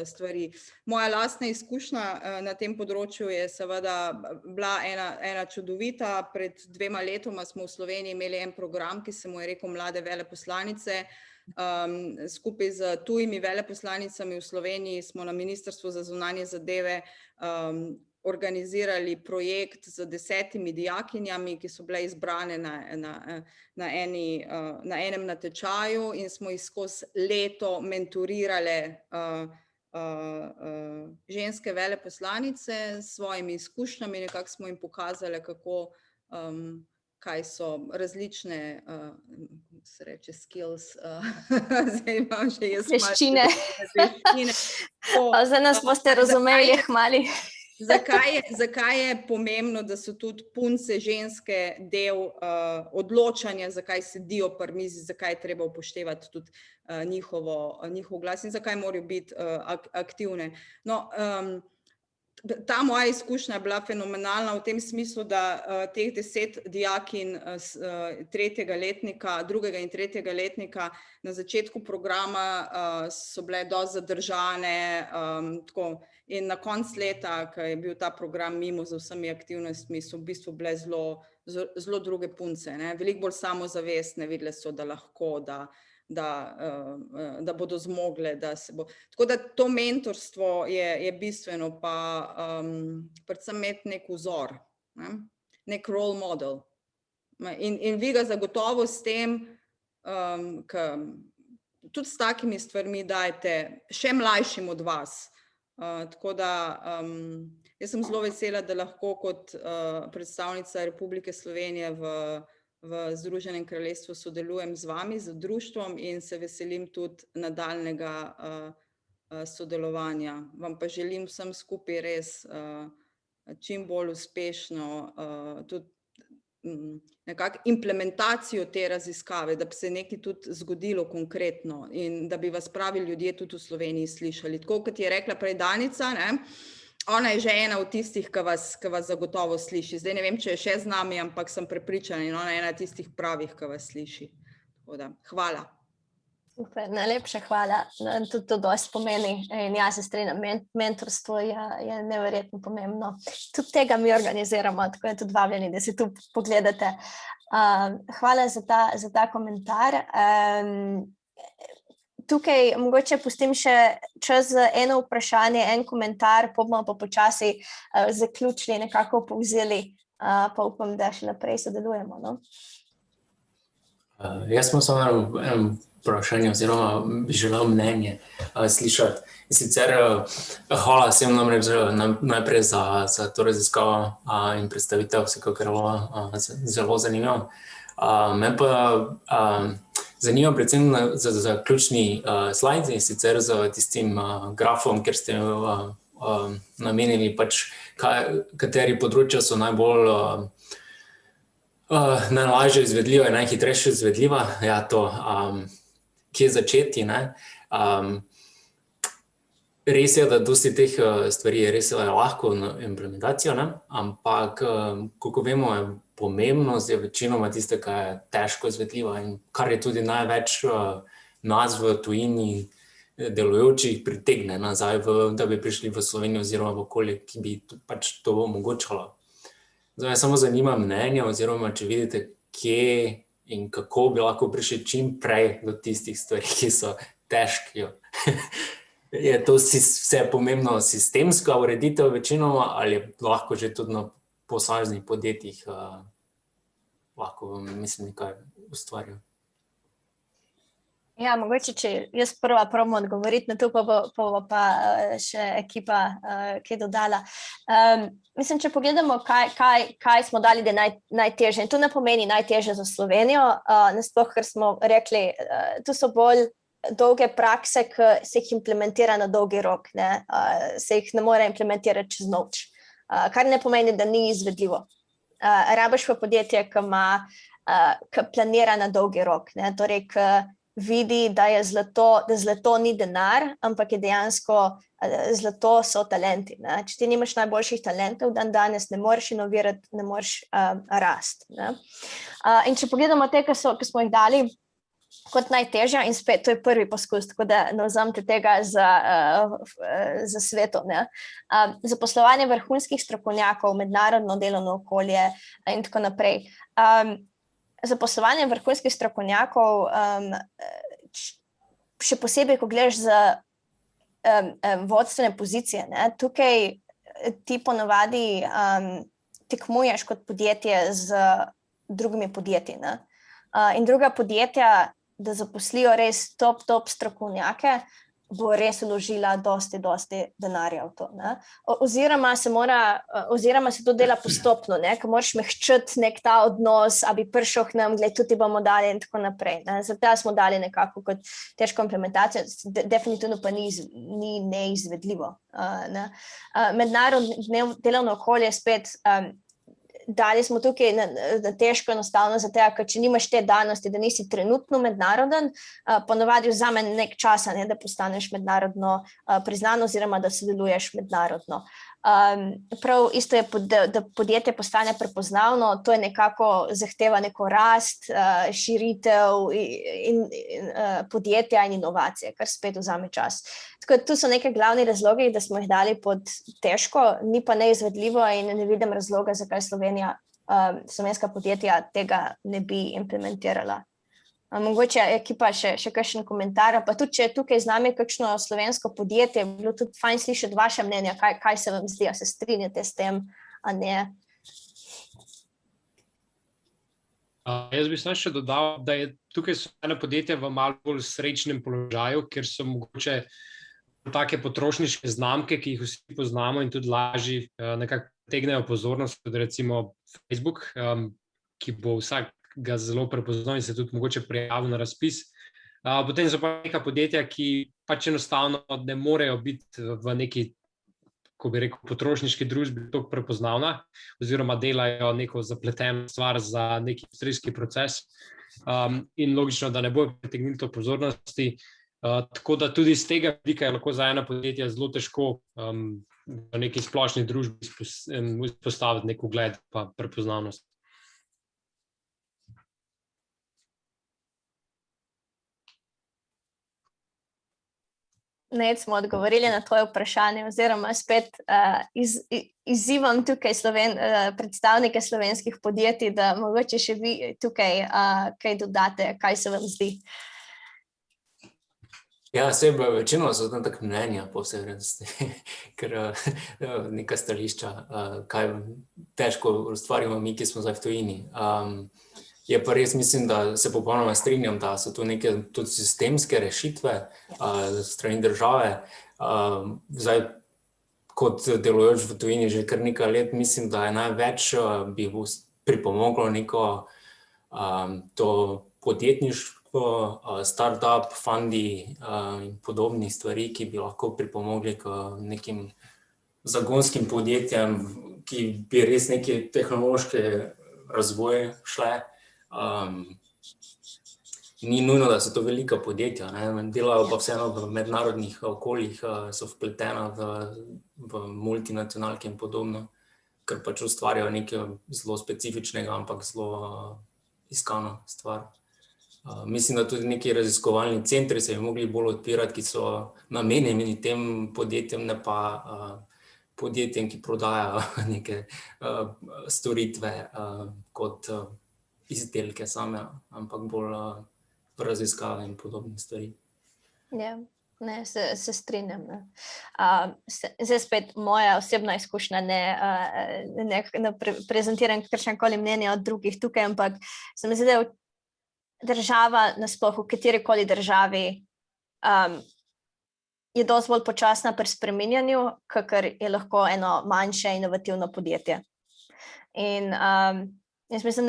stvari. Moja lastna izkušnja na tem področju je seveda bila ena čudovita. Pred 2 letoma smo v Sloveniji imeli en program, ki se mu je rekel Mlade veleposlanice. Skupaj z tujimi veleposlanicami v Sloveniji smo na Ministrstvu za zunanje zadeve organizirali projekt z 10 dijakinjami, ki so bile izbrane na enem natečaju in smo jih skozi leto mentorirale ženske veleposlanice s svojimi izkušnjami, nekako smo jim pokazali, kaj so različne, se reče, skills, zdaj imam še jaz veščine. Zdaj nas boste razumeli, hmali. Zakaj je pomembno, da so tudi punce, ženske del odločanja, zakaj sedijo pri mizi, zakaj je treba upoštevati tudi njihov glas in zakaj morajo biti aktivne. No, ta moja izkušnja je bila fenomenalna v tem smislu, da teh 10 dijakinj 3. letnika, 2. in 3. letnika na začetku programa so bile dosti zadržane, tako. In na koncu leta, ko je bil ta program mimo z vsemi aktivnostmi, so v bistvu bile zelo druge punce, ne? Veliko bolj samozavestne, videle so, da lahko, da bodo zmogle, da se bo. Tako da to mentorstvo je bistveno, pa predvsem imeti nek vzor, ne? Nek role model. In vi ga zagotovo s tem, tudi s takimi stvarmi dajete še mlajšim od vas. Tako da jaz sem zelo vesela, da lahko kot predstavnica Republike Slovenije v Združenem kraljestvu sodelujem z vami, z društvom in se veselim tudi nadaljnega sodelovanja. Vam pa želim vsem skupaj res čim bolj uspešno, tudi nekako implementacijo te raziskave, da bi se nekaj tudi zgodilo konkretno in da bi vas pravi ljudje tudi v Sloveniji slišali. Tako kot je rekla prej Danica, ne, ona je že ena od tistih, ki vas zagotovo sliši. Zdaj ne vem, če je še z nami, ampak sem prepričana in ona je ena tistih pravih, ki vas sliši. Tako da, hvala. Super, najlepša hvala. Tudi to dosti pomeni in jaz se strinjam, mentorstvo je neverjetno pomembno. Tudi tega mi organiziramo, tako je tudi vabljeni, da si tu pogledate. Hvala za ta komentar. Tukaj mogoče pustim še čas za eno vprašanje, en komentar, pa bomo pa počasi zaključili, nekako povzeli, pa upam, da še naprej sodelujemo. No? Jaz sem samo eno vprašanje oziroma bi želel mnenje slišati. In sicer hvala vsem namreč najprej za to raziskavo in predstavitev, vsekakor zelo zanimivo. Me pa zanima predvsem za zaključni slajd, in sicer z tistim grafom, kjer ste namenili pač, kateri področja so najlažje izvedljiva in najhitrejše izvedljiva. Ja, to, kje začeti, ne? Res je, da dosti teh stvari je res lahko na implementacijo, ne? Ampak, kako vemo, je pomembnost je večinoma tiste, kar je težko izvedljiva in kar je tudi največ nas v tujini delujočih pritegne nazaj, da bi prišli v Slovenijo oziroma v okolje, ki bi pač to omogočalo. Zdaj me samo zanima mnenje oziroma, če vidite, kje in kako bi lahko prišli čim prej do tistih stvari, ki so težki. Je to vse pomembno sistemska ureditev večinoma ali lahko že tudi na posameznih podjetjih lahko, mislim, nekaj ustvarjajo? Ja, mogoče, če jaz prva probam odgovoriti na to, pa še ekipa kaj dodala. Mislim, če pogledamo, kaj smo dali, da je najtežje. In to ne pomeni najtežje za Slovenijo, nasploh, ker smo rekli, tu so bolj dolge prakse, ki se jih implementira na dolgi rok, ne? Se jih ne more implementirati čez noč, kar ne pomeni, da ni izvedljivo. Rabiš pa podjetje, ki planira na dolgi rok, ne? Torej, ki vidi, da zlato ni denar, ampak je dejansko zlato so talenti. Ne? Če ti nimaš najboljših talentov, danes ne moreš inovirati, ne moreš rasti. Ne? In če pogledamo te, ki smo jih dali kot najtežja, in spet, to je prvi poskus, tako da ne vzamete tega za sveto. Ne? Zaposlovanje vrhunskih strokovnjakov, mednarodno delovno okolje in tako naprej. Zaposlovanje vrhunskih strokovnjakov, še posebej, ko gledaš za vodstvene pozicije, ne? Tukaj ti ponavadi tekmuješ kot podjetje z drugimi podjetji. Ne? In druga podjetja, da zaposlijo res top strokovnjake, bo res vložila dosti denarja v to. Ne? Oziroma se to dela postopno, ne? Ko moraš mehčati nek ta odnos, a bi prišel k nam, gled, tudi bomo dali in tako naprej. Ne? Zato smo dali nekako kot težko implementacijo, definitivno pa ni neizvedljivo. Ne? Mednarodno delovno okolje spet, dali smo tukaj na težko enostavno za tega, ker če nimaš te danosti, da nisi trenutno mednaroden, ponavadi vzame nek časa, ne, da postaneš mednarodno priznan oziroma da sodeluješ mednarodno. Prav isto je, da podjetje postane prepoznavno, to je nekako zahteva neko rast, širitev in podjetja in inovacije, kar spet vzame čas. Tako da tu so neke glavni razlogi, da smo jih dali pod težko, ni pa neizvedljivo in ne vidim razloga, zakaj slovenska podjetja tega ne bi implementirala. Mogoče ekipa še kakšen komentar, pa tudi, če je tukaj z nami kakšno slovensko podjetje, bi bilo tudi fajn slišati vaše mnenja, kaj se vam zdi, a se strinjate s tem, a ne. Jaz bi samo še dodal, da je tukaj so ene podjetja v malo bolj srečnem položaju, ker so mogoče take potrošniške znamke, ki jih vsi poznamo in tudi lažje nekako tegnejo pozornost, kot recimo Facebook, ki bo vsak ga zelo prepoznal in se tudi mogoče prijavil na razpis. Potem so pa neka podjetja, ki pač enostavno ne morejo biti v neki ko bi rekel, potrošniški družbi toliko prepoznavna, oziroma delajo neko zapleteno stvar za neki industrijski proces. In logično, da ne bojo pritegnili to pozornosti. Tako da tudi z tega vidika je lahko za ena podjetja zelo težko v neki splošni družbi vzpostaviti nek ugled pa prepoznavnost. Ne, smo odgovorili na tvoje vprašanje, oziroma spet izzivam tukaj predstavnike slovenskih podjetij, da mogoče še vi tukaj kaj dodate, kaj se vam zdi. Ja, večino so tam tak mnenja po vsej vrednosti, ker neka stališča, kaj težko ustvarimo mi, ki smo zdaj v tujini. Je pa res, mislim, da se popolnoma strinjam, da so tu neke tudi sistemske rešitve strani države. Zdaj, kot delujoč v tujini že kar nekaj let, mislim, da je največ bi pripomoglo neko to podjetništvo, startup, fundi in podobnih stvari, ki bi lahko pripomogli k nekim zagonskim podjetjem, ki bi res neke tehnološke razvoje šle. Ni nujno, da so to velika podjetja, delajo pa vseeno v mednarodnih okoljih, so vpletena v multinacionalke in podobno, ker pač ustvarjajo nekaj zelo specifičnega, ampak zelo iskana stvar. Mislim, da tudi neki raziskovalni centri se bi mogli bolj odpirati, ki so namenjeni tem podjetjem, ne pa podjetjem, ki prodajajo neke storitve kot izdelke same, ampak bolj v raziskave in podobne stvari. Ja, ne, se strinjam. Zdaj spet moja osebna izkušnja, ne prezentiram kakršnekoli mnenje od drugih tukaj, ampak se mi zdi, da država nasploh v katerikoli državi je dosti bolj počasna pri spreminjanju, kakor je lahko eno manjše inovativno podjetje. In jaz mislim,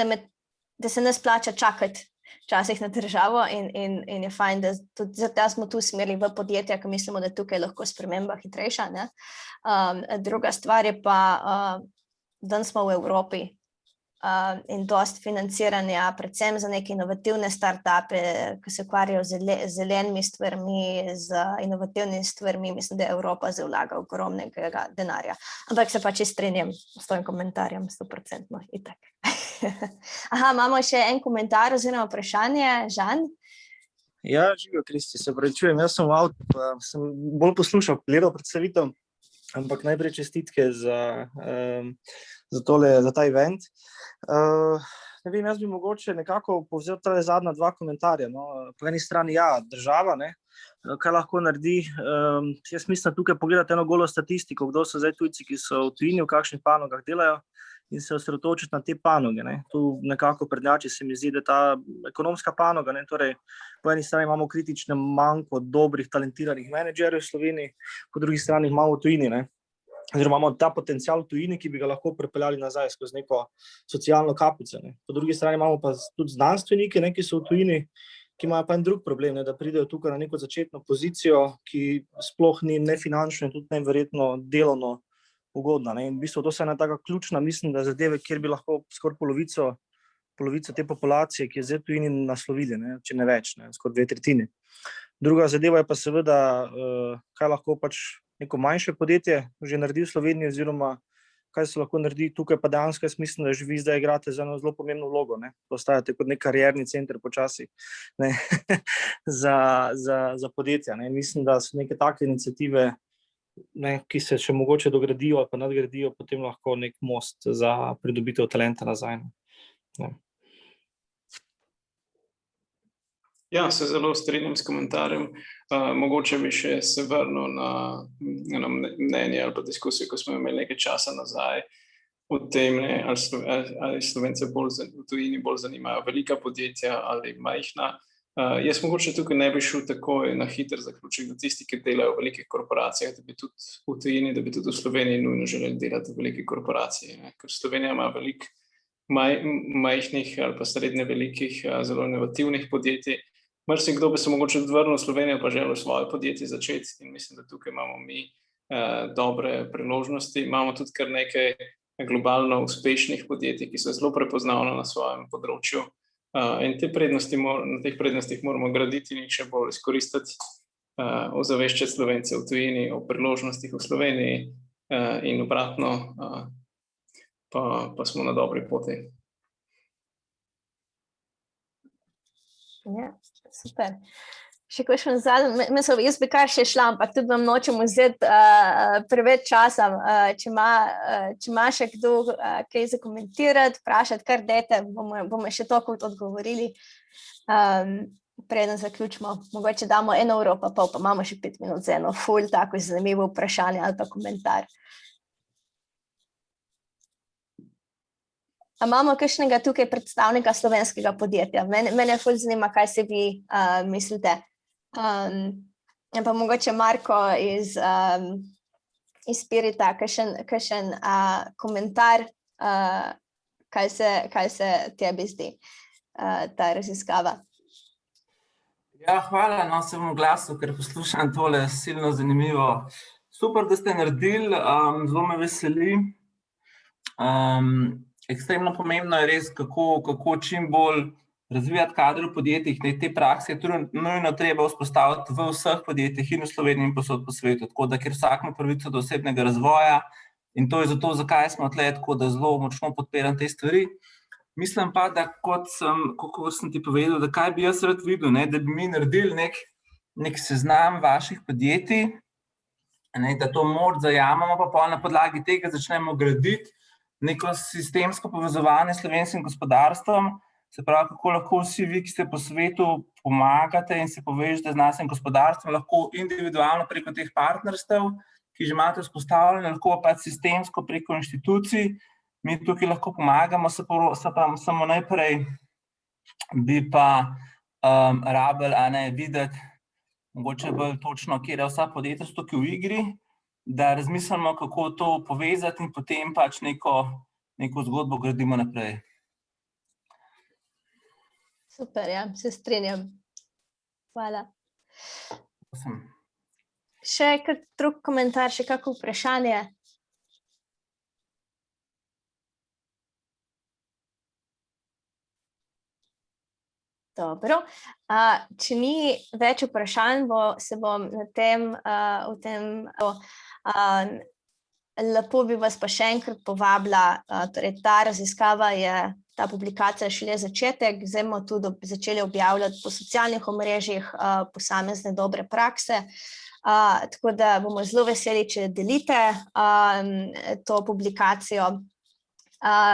da se ne splača čakati včasih na državo in je fajn, da tudi zato smo tu usmerili v podjetja, ki mislimo, da tukaj lahko sprememba hitrejša. Druga stvar je pa, da smo v Evropi in dosti financiranja, predvsem za neke inovativne startupe, ki se ukvarjajo z zelenimi stvarmi, z inovativnimi stvarmi. Mislim, da Evropa zdaj vlaga ogromnega denarja. Ampak se pač strinjam s tvojim komentarjem, 100% itak. Aha, imamo še en komentar oziroma vprašanje, Žan? Ja, živijo, Kristi, se pravičujem, jaz sem v avtu, pa sem bolj poslušal, gledal predstavitev, ampak najprej čestitke za ta event. Ne vem, jaz bi mogoče nekako povzel tale zadnja dva komentarja. Po eni strani, ja, država, kaj lahko naredi. Jaz mislim, tukaj pogledati eno golo statistiko, kdo so zdaj tujci, ki so v tujini, v kakšnih panogah delajo, in se osredotočiti na te panoge. Tu nekako prednjači se mi zdi, da ta ekonomska panoga, torej po eni strani imamo kritične manko dobrih, talentiranih menedžerjev v Sloveniji, po drugi strani imamo v tujini, oziroma imamo ta potencial v tujini, ki bi ga lahko prepeljali nazaj skozi neko socialno kapico. Po drugi strani imamo pa tudi znanstvenike, ki so v tujini, ki imajo pa en drug problem, da pridejo tukaj na neko začetno pozicijo, ki sploh ni ne finančno in tudi neverjetno delovno ugodna. In v bistvu to se je ena taka ključna, mislim, da zadeve, kjer bi lahko skoraj polovico te populacije, ki je zdaj v tujini, naslovili, če ne več, skoraj 2/3. Druga zadeva je pa seveda, kaj lahko pač neko manjše podjetje že naredi v Sloveniji, oziroma kaj se lahko naredi tukaj, pa dejansko jaz mislim, da že vi zdaj igrate za eno zelo pomembno vlogo, postajate kot nek karierni center počasi za podjetja. Mislim, da so neke take iniciative, ki se še mogoče dogradijo ali pa nadgradijo, potem lahko nek most za pridobitev talenta nazaj. Ja, se zelo strinjam s komentarjem. Mogoče bi še se vrnil na mnenje ali pa diskusijo, ko smo imeli nekaj časa nazaj o tem, ali Slovence v tujini bolj zanimajo velika podjetja ali majhna. Jaz mogoče tukaj ne bi šel takoj na hiter zaključek, da tisti, ki delajo v velikih korporacijah, da bi tudi v tujini, da bi tudi v Sloveniji nujno želeli delati v veliki korporaciji. Ker Slovenija ima veliko majhnih ali pa srednje velikih, zelo inovativnih podjetij. Marsikdo bi se mogoče odvrnil v Slovenijo, pa želel svoje podjetje začeti, in mislim, da tukaj imamo mi dobre priložnosti. Imamo tudi kar nekaj globalno uspešnih podjetij, ki so zelo prepoznavna na svojem področju. In na teh prednostih moramo graditi in jih še bolj izkoristiti, ozaveščati Slovence v tujini o priložnostih v Sloveniji in obratno, pa smo na dobri poti. Ja, super. Še kakšen zadnji, jaz bi kar še šla, ampak tudi vam nočem vzeti preveč časa. Če ima še kdo kaj za komentirati, vprašati, kar dajte, bomo še toliko odgovorili. Preden zaključimo, mogoče damo 1 uro pa pol, pa imamo še 5 minut za eno ful tako zanimivo vprašanje ali pa komentar. A imamo kakšnega tukaj predstavnika slovenskega podjetja? Mene ful zanima, kaj se vi mislite. Pa mogoče Marko iz Spirita, kakšen komentar, kaj se tebi zdi ta raziskava? Ja, hvala, no, sem v glasu, ker poslušam tole silno zanimivo. Super, da ste naredili, zelo me veseli. Ekstremno pomembno je res, kako čim bolj razvijati kadre v podjetjih. Te prakse je nujno treba vzpostaviti v vseh podjetjih in v Sloveniji in povsod po svetu, tako da kjer vsak ima pravico do osebnega razvoja in to je zato, zakaj smo tle, tako da zelo močno podpiram te stvari. Mislim pa, da kot sem ti povedal, da kaj bi jaz rad videl, da bi mi naredili nek seznam vaših podjetij, da to moč zajamemo, pa na podlagi tega začnemo graditi neko sistemsko povezovanje s slovenskim gospodarstvom, se pravi, kako lahko vsi vi, ki ste po svetu, pomagate in se povežete z našim gospodarstvom, lahko individualno preko teh partnerstev, ki že imate vzpostavljene, lahko pa sistemsko preko inštitucij. Mi tukaj lahko pomagamo, samo najprej bi pa rabili videti, mogoče bolj točno, kje je vsa podjetja tukaj v igri, da razmislimo, kako to povezati in potem pač neko zgodbo gradimo naprej. Super, ja, se strinjam. Hvala. Še kak drug komentar, še kako vprašanje? Dobro, če ni več vprašanj, se bom lepo bi vas pa še enkrat povabila, torej ta raziskava ta publikacija je šele začetek, zdaj bomo tudi začeli objavljati po socialnih omrežjih posamezne dobre prakse, tako da bomo zelo veseli, če delite to publikacijo,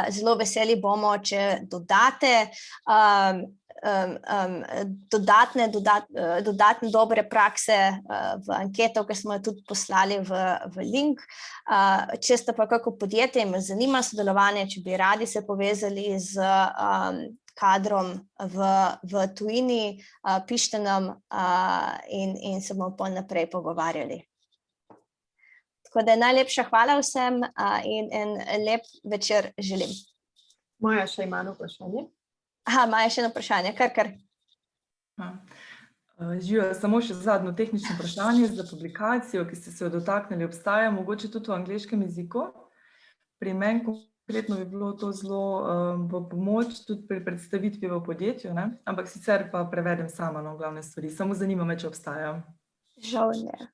zelo veseli bomo, če dodate dodatne dobre prakse v anketo, ki smo jo tudi poslali v link. Če ste pa kako podjetje in me zanima sodelovanje, če bi radi se povezali z kadrom v tujini, pišite nam in se bomo pol naprej pogovarjali. Tako da najlepša hvala vsem in en lep večer želim. Maja še ima eno vprašanje. Maja še eno vprašanje, kar. Živijo, samo še zadnjo tehnično vprašanje za publikacijo, ki ste se jo dotaknili, obstaja mogoče tudi v angleškem jeziku. Pri meni konkretno bi bilo to zelo v pomoč tudi pri predstavitvi v podjetju, ampak sicer pa prevedem sama glavne stvari. Samo zanima me, če obstajajo. Žal ne.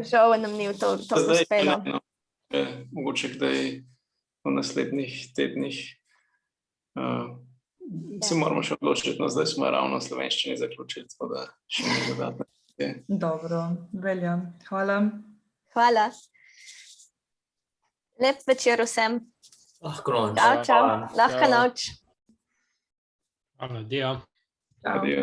Žal nam ni to uspelo. Mogoče kdaj v naslednjih tednih se moramo še odločiti, no zdaj smo ravno v slovenščini zaključili, tako da še ne dodatno. Dobro, velja. Hvala. Hvala. Lep večer vsem. Lahko noč. Čau. Lahko noč. Hvala, dio. Adijo.